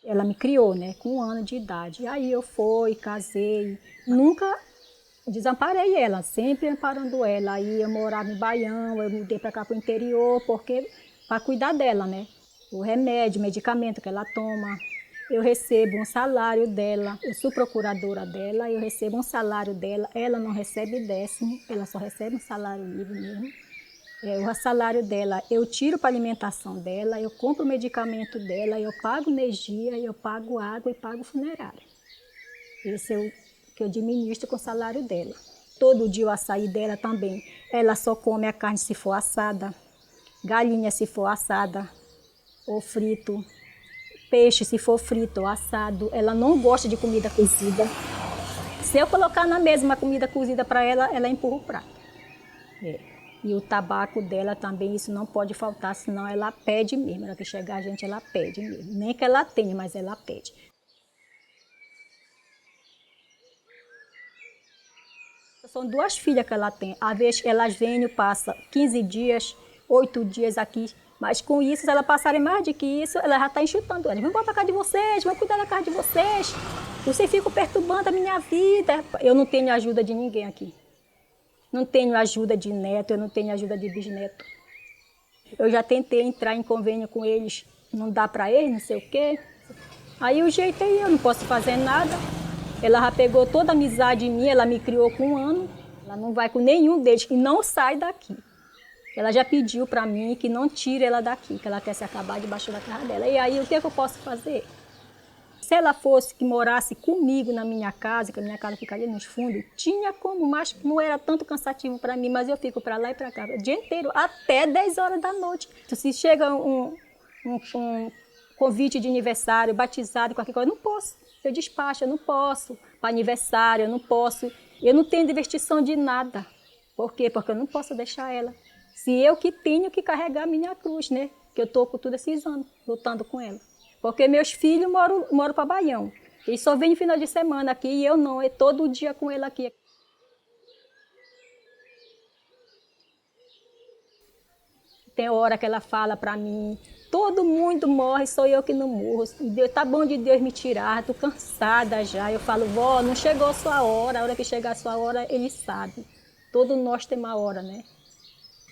Ela me criou, né? Com 1 ano de idade. Aí eu fui, casei. Nunca desamparei ela, sempre amparando ela. Aí eu morava em Baião, eu mudei para cá para o interior, porque para cuidar dela, né? O remédio, o medicamento que ela toma. Eu recebo um salário dela, eu sou procuradora dela, eu recebo um salário dela, ela não recebe 10º, ela só recebe um salário livre mesmo. O salário dela eu tiro para a alimentação dela, eu compro o medicamento dela, eu pago energia, eu pago água e pago funerária. Esse é o que eu administro com o salário dela. Todo dia o açaí dela também, ela só come a carne se for assada, galinha se for assada ou frito. Peixe, se for frito ou assado, ela não gosta de comida cozida. Se eu colocar na mesa uma comida cozida para ela, ela empurra o prato. E o tabaco dela também, isso não pode faltar, senão ela pede mesmo. Ela que chegar a gente, ela pede mesmo. Nem que ela tenha, mas ela pede. São 2 filhas que ela tem. Às vezes elas vêm e passam 15 dias, 8 dias aqui. Mas com isso, se ela passarem mais do que isso, ela já está enxutando elas. Vamos para a casa de vocês, vamos cuidar da casa de vocês. Vocês ficam perturbando a minha vida. Eu não tenho ajuda de ninguém aqui. Não tenho ajuda de neto, eu não tenho ajuda de bisneto. Eu já tentei entrar em convênio com eles, não dá para eles, não sei o quê. Aí o jeito é eu não posso fazer nada. Ela já pegou toda a amizade em mim, ela me criou com 1 ano. Ela não vai com nenhum deles e não sai daqui. Ela já pediu para mim que não tire ela daqui, que ela quer se acabar debaixo da casa dela. E aí, o que eu posso fazer? Se ela fosse que morasse comigo na minha casa, que a minha casa fica ali nos fundos, tinha como, mas não era tanto cansativo para mim, mas eu fico para lá e para cá, o dia inteiro, até 10 horas da noite. Se chega um convite de aniversário, batizado, qualquer coisa, eu não posso. Eu despacho, eu não posso. Para aniversário, eu não posso. Eu não tenho divertição de nada. Por quê? Porque eu não posso deixar ela. Se eu que tenho que carregar a minha cruz, né? Que eu estou com todos esses anos lutando com ela. Porque meus filhos moram para Baião. Eles só vêm no final de semana aqui e eu não. É todo dia com ela aqui. Tem hora que ela fala para mim, todo mundo morre, sou eu que não morro. Deus, tá bom de Deus me tirar, tô cansada já. Eu falo, vó, não chegou a sua hora, a hora que chegar a sua hora, ele sabe. Todos nós temos uma hora, né?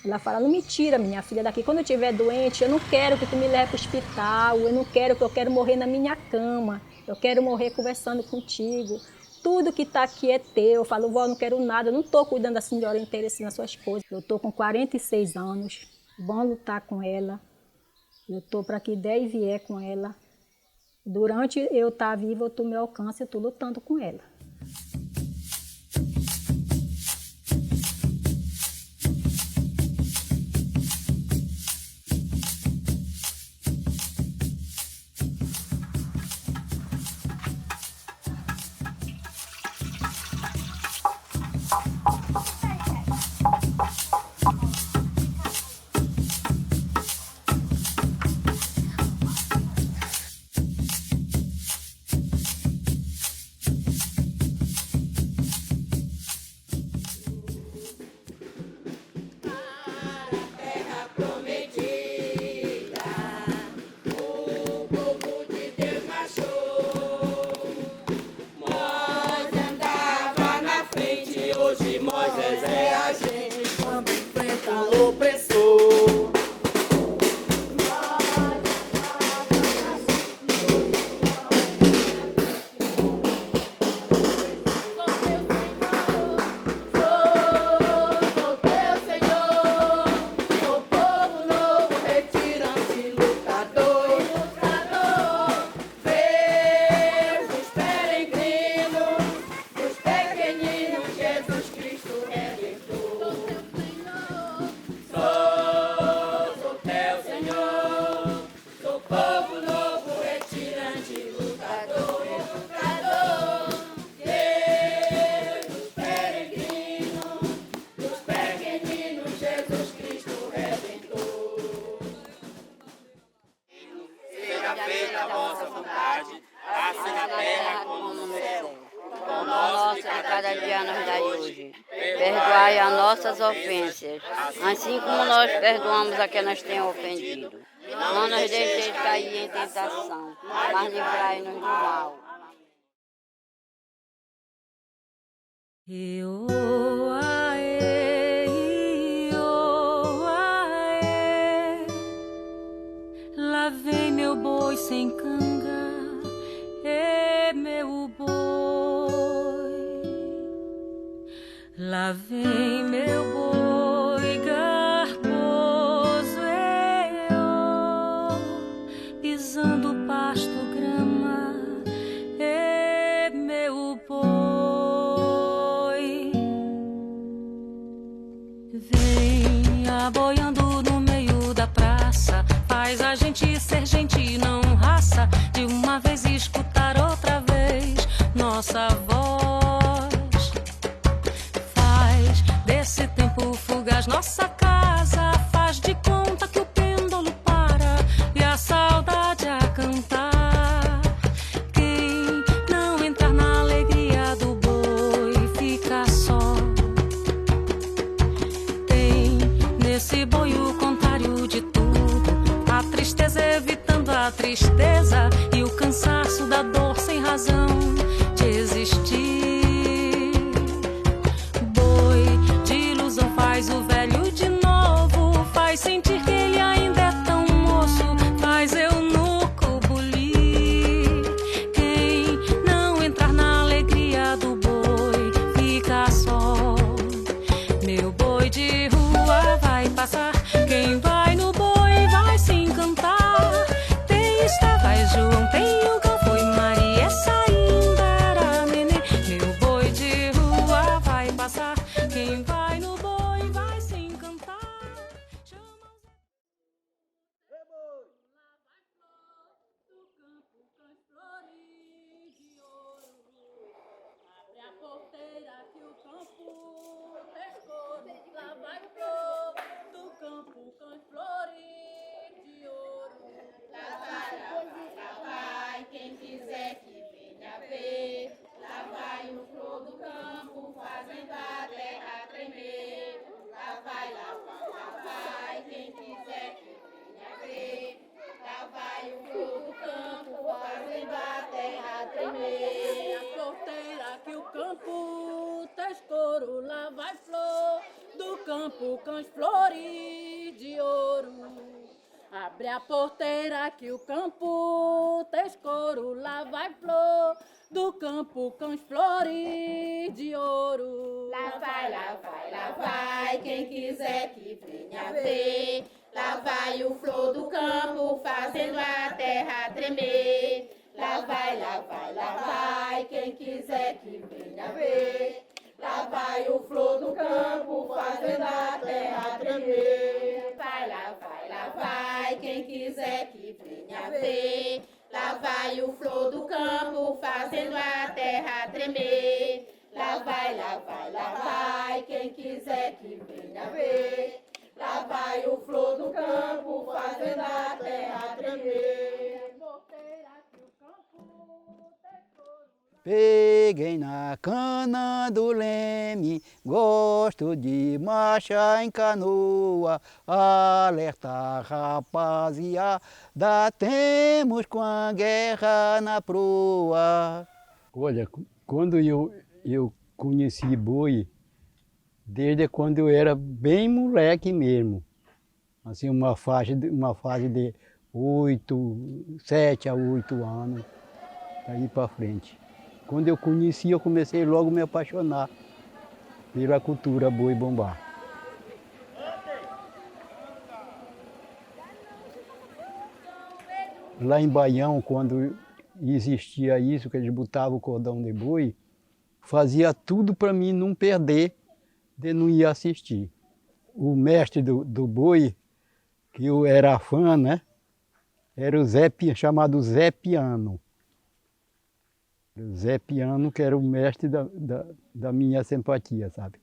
Ela fala, não me tira, minha filha, daqui. Quando eu estiver doente, eu não quero que tu me leve para o hospital, eu quero morrer na minha cama, eu quero morrer conversando contigo. Tudo que está aqui é teu. Eu falo, vó, não quero nada, eu não estou cuidando da senhora inteira assim, nas suas coisas. Eu estou com 46 anos. Vamos lutar com ela. Eu estou para que der e vier com ela. Durante eu estar viva, tu me alcança, eu estou lutando com ela. Perdoai as nossas ofensas, assim como nós perdoamos a quem nos tem ofendido. Não nos deixeis cair em tentação, mas livrai-nos do mal. Lá vem meu boi sem canga, é meu boi. Lá vem meu boi garboso, pisando pasto, grama, é meu boi. Vem aboiando no meio da praça, faz a gente ser gente e não raça, de uma vez escutar outra vez nossa voz. Desse tempo fugaz, nossa casa faz de conta que o pêndulo para e a saudade a cantar. Quem não entrar na alegria do boi fica só. Tem nesse boi o contrário de tudo, a tristeza evitando a tristeza e o cansaço da dor sem razão de existir. Faz o velho de novo, faz sentir que ele ainda é tão moço, faz eunuco bulir. Quem não entrar na alegria do boi fica só. Meu boi de rua vai passar, quem vai no boi vai se encantar. Tem Estevão, João, tem o Gão, foi Maria saindo. porteira que o campo traz couro, lá vai flor do campo, cães flores de ouro. Abre a porteira que o campo traz couro, lá vai flor do campo, cães flores de ouro. Lá vai, quem quiser que venha ver. Lá vai o flor do campo, fazendo a terra tremer. Lá vai, quem quiser que venha ver. Lá vai o flor do campo, fazendo a terra tremer. Lá vai, quem quiser que venha ver. Lá vai o flor do campo, fazendo a terra tremer. Lá vai, quem quiser que venha ver. Lá vai o flor do campo, fazendo a terra tremer. Peguei na cana do leme, gosto de marchar em canoa, alerta rapaziada, temos com a guerra na proa. Olha, quando eu conheci boi, desde quando eu era bem moleque mesmo, assim uma fase de 7 a 8 anos, daí para frente. Quando eu conheci, eu comecei logo a me apaixonar pela cultura boi-bumbá. Lá em Baião, quando existia isso, que eles botavam o cordão de boi, fazia tudo para mim não perder, de não ir assistir. O mestre do boi, que eu era fã, né? Era o chamado Zé Piano. Zé Piano, que era o mestre da minha simpatia, sabe?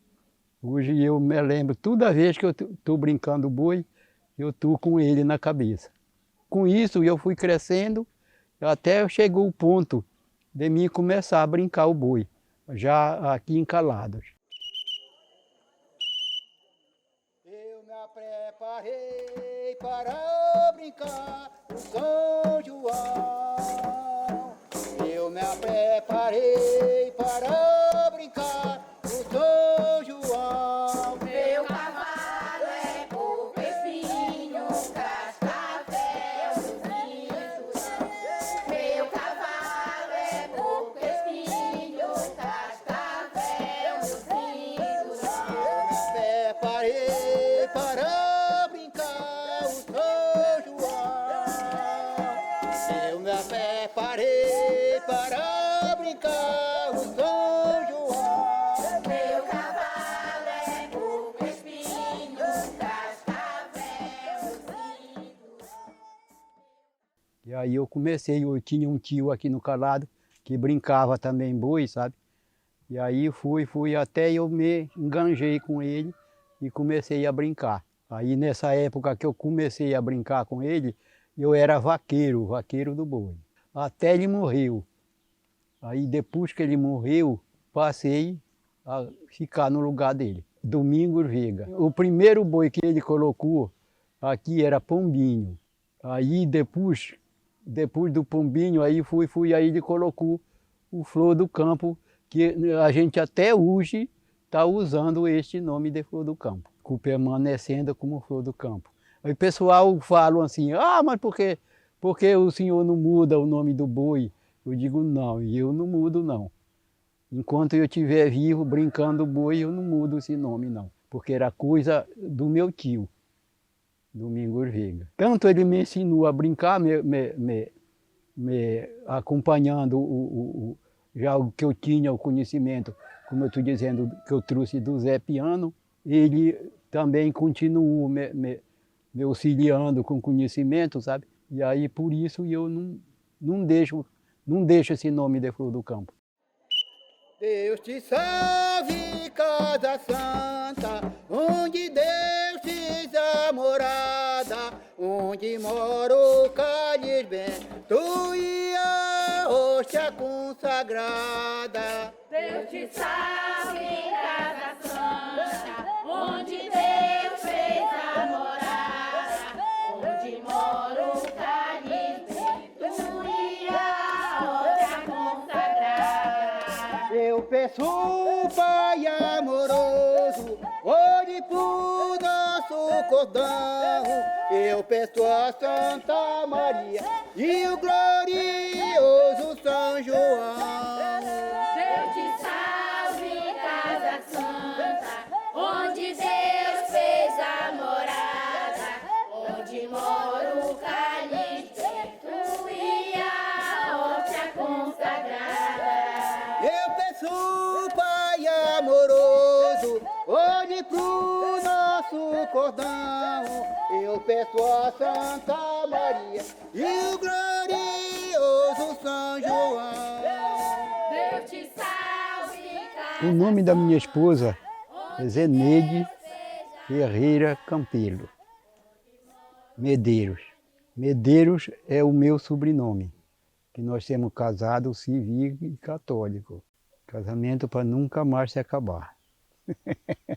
Hoje eu me lembro, toda vez que eu estou brincando boi, eu estou com ele na cabeça. Com isso eu fui crescendo, até chegou o ponto de mim começar a brincar o boi, já aqui em Calados. Eu me preparei para brincar o São João. Eu me preparei para brincar o São João. Meu cavalo é coco, espinho, cascavel, cinturão. Meu cavalo é coco, espinho, cascavel, cinturão. Eu me preparei para brincar o São João. Eu me preparei para brincar o São João. Meu cavalo é coco, espinho, cascavel, cinturão. E aí eu tinha um tio aqui no Calado, que brincava também boi, sabe? E aí fui até eu me enganjei com ele e comecei a brincar. Aí nessa época que eu comecei a brincar com ele, eu era vaqueiro do boi. Até ele morreu. Aí depois que ele morreu, passei a ficar no lugar dele. Domingos Veiga. O primeiro boi que ele colocou aqui era Pombinho. Aí depois do Pombinho, aí aí ele colocou o Flor do Campo, que a gente até hoje está usando este nome de Flor do Campo, permanecendo como Flor do Campo. Aí o pessoal fala assim, mas por que o senhor não muda o nome do boi? Eu digo, não, eu não mudo não. Enquanto eu estiver vivo brincando boi, eu não mudo esse nome não, porque era coisa do meu tio, Domingos Veiga. Tanto ele me ensinou a brincar, me acompanhando já o que eu tinha, o conhecimento, como eu estou dizendo, que eu trouxe do Zé Piano, ele também continuou me auxiliando com conhecimento, sabe? E aí por isso eu não deixo esse nome de Flor do Campo. Deus te salve, casa santa, onde Deus fez a morada, onde mora o cálice bento e a hóstia consagrada. Deus te salve, casa santa, onde Deus fez a morada, onde mora o cálice bento e a hóstia consagrada. cordão, eu peço a Santa Maria e o glorioso São João. Deus te salve, casa santa, onde Deus fez a morada, onde mora o Calixto e a hóstia consagrada. Eu peço, Pai amoroso, olhe pro nosso cordão, eu peço a Santa Maria e o glorioso São João. Deus te salve, O nome da minha esposa é Zeneide Ferreira Campelo Medeiros. Medeiros é o meu sobrenome, que nós temos casado civil e católico. Casamento para nunca mais se acabar.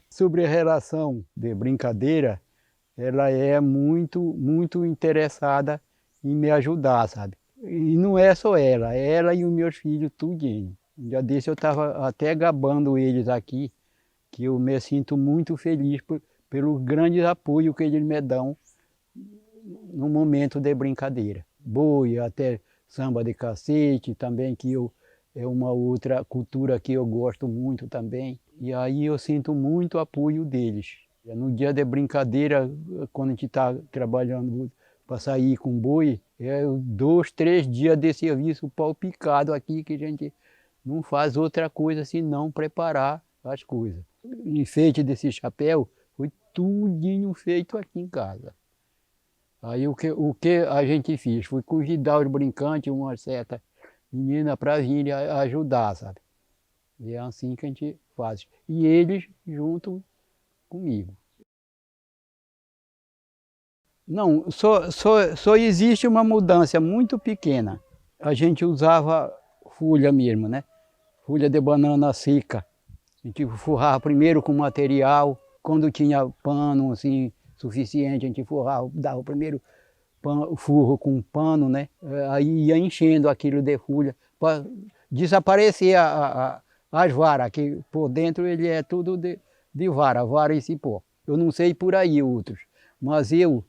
Sobre a relação de brincadeira, ela é muito interessada em me ajudar, sabe? E não é só ela e os meus filhos, tudinho. Um dia desse eu estava até gabando eles aqui, que eu me sinto muito feliz pelo grande apoio que eles me dão no momento de brincadeira. Boi, até samba de cacete também, que é uma outra cultura que eu gosto muito também. E aí eu sinto muito apoio deles. No dia de brincadeira, quando a gente está trabalhando para sair com boi, é 2, 3 dias de serviço pau picado aqui, que a gente não faz outra coisa senão preparar as coisas. O enfeite desse chapéu foi tudinho feito aqui em casa. Aí o que a gente fez? Foi convidar os brincantes, uma certa menina, para vir ajudar, sabe? E é assim que a gente faz. E eles junto comigo. Não, só existe uma mudança muito pequena. A gente usava folha mesmo, né? Folha de banana seca. A gente forrava primeiro com material. Quando tinha pano assim, suficiente, a gente forrava, dava o primeiro forro com pano, né? Aí ia enchendo aquilo de folha para desaparecer as varas, que por dentro ele é tudo de vara e cipó. Eu não sei por aí outros, mas eu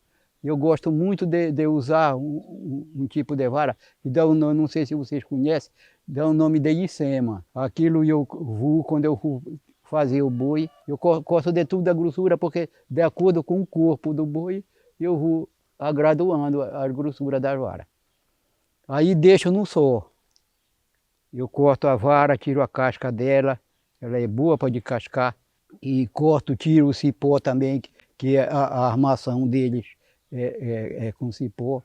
gosto muito de usar um tipo de vara, que dá não sei se vocês conhecem, dá o nome de Icema. Aquilo quando eu vou fazer o boi, eu corto de tudo a grossura, porque de acordo com o corpo do boi, eu vou agraduando a grossura da vara. Aí deixo no sol. Eu corto a vara, tiro a casca dela, ela é boa para descascar, e corto, tiro o cipó também, que a armação deles é com cipó.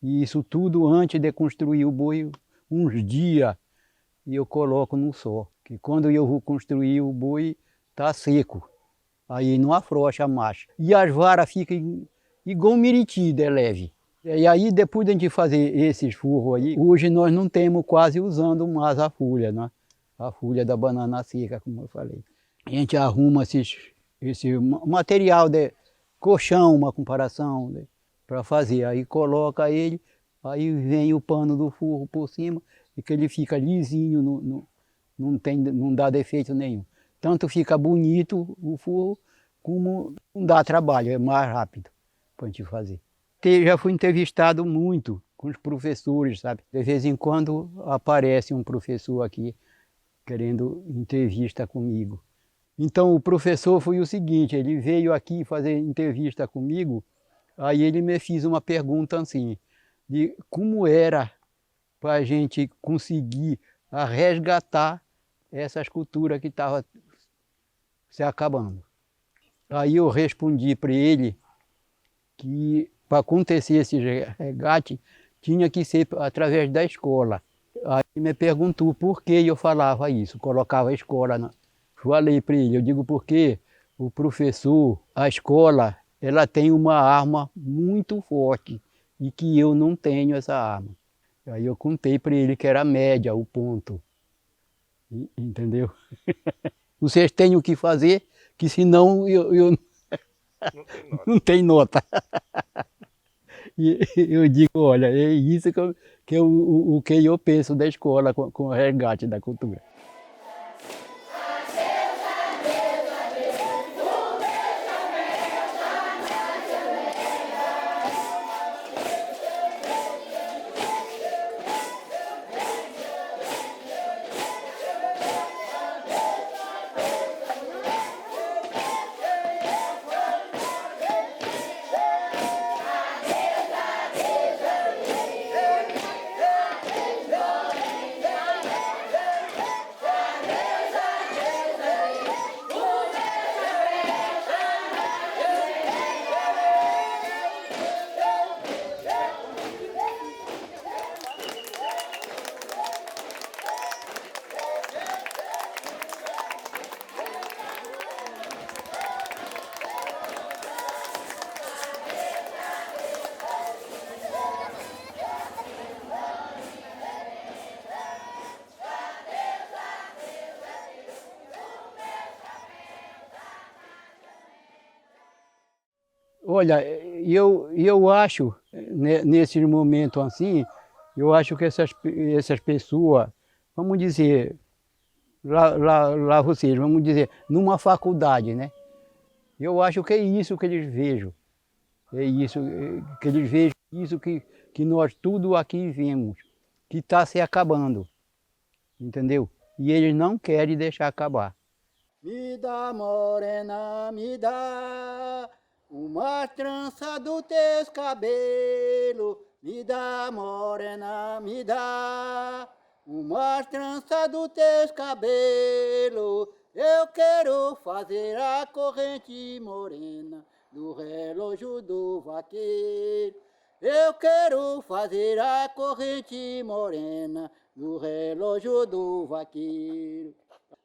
E isso tudo antes de construir o boi, uns dias, e eu coloco no sol. Que quando eu vou construir o boi, está seco. Aí não afrouxa mais. E as varas ficam igual miriti, é leve. E aí depois de a gente fazer esses furros aí, hoje nós não temos quase usando mais a folha, né? A folha da banana seca, como eu falei. A gente arruma esse material de colchão, uma comparação, né, para fazer. Aí coloca ele, aí vem o pano do forro por cima, e que ele fica lisinho, não dá defeito nenhum. Tanto fica bonito o forro, como não dá trabalho, é mais rápido para a gente fazer. Já fui entrevistado muito com os professores, sabe? De vez em quando aparece um professor aqui querendo entrevista comigo. Então o professor foi o seguinte, ele veio aqui fazer entrevista comigo, aí ele me fez uma pergunta assim, de como era para a gente conseguir resgatar essas culturas que estavam se acabando. Aí eu respondi para ele que para acontecer esse resgate tinha que ser através da escola. Aí me perguntou por que eu falava isso, colocava a escola. Falei para ele, eu digo porque o professor, a escola, ela tem uma arma muito forte e que eu não tenho essa arma. Aí eu contei para ele que era média, o ponto. Entendeu? Vocês têm o que fazer, que senão eu não tem nota. E eu digo, olha, é isso que eu penso da escola com o resgate da cultura. Olha, eu acho, nesses momentos assim, eu acho que essas pessoas, vamos dizer, lá vocês, vamos dizer, numa faculdade, né? Eu acho que é isso que eles vejam. É isso que eles vejam, isso que nós tudo aqui vemos, que está se acabando. Entendeu? E eles não querem deixar acabar. Me dá, morena, me dá uma trança dos teus cabelos. Me dá, morena, me dá uma trança dos teus cabelos. Eu quero fazer a corrente morena do relógio do vaqueiro. Eu quero fazer a corrente morena do relógio do vaqueiro.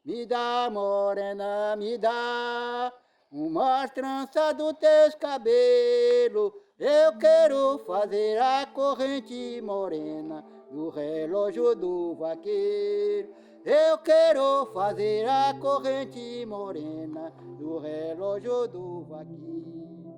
Me dá, morena, me dá uma trança dos teus cabelos. Eu quero fazer a corrente morena do relógio do vaqueiro. Eu quero fazer a corrente morena do relógio do vaqueiro.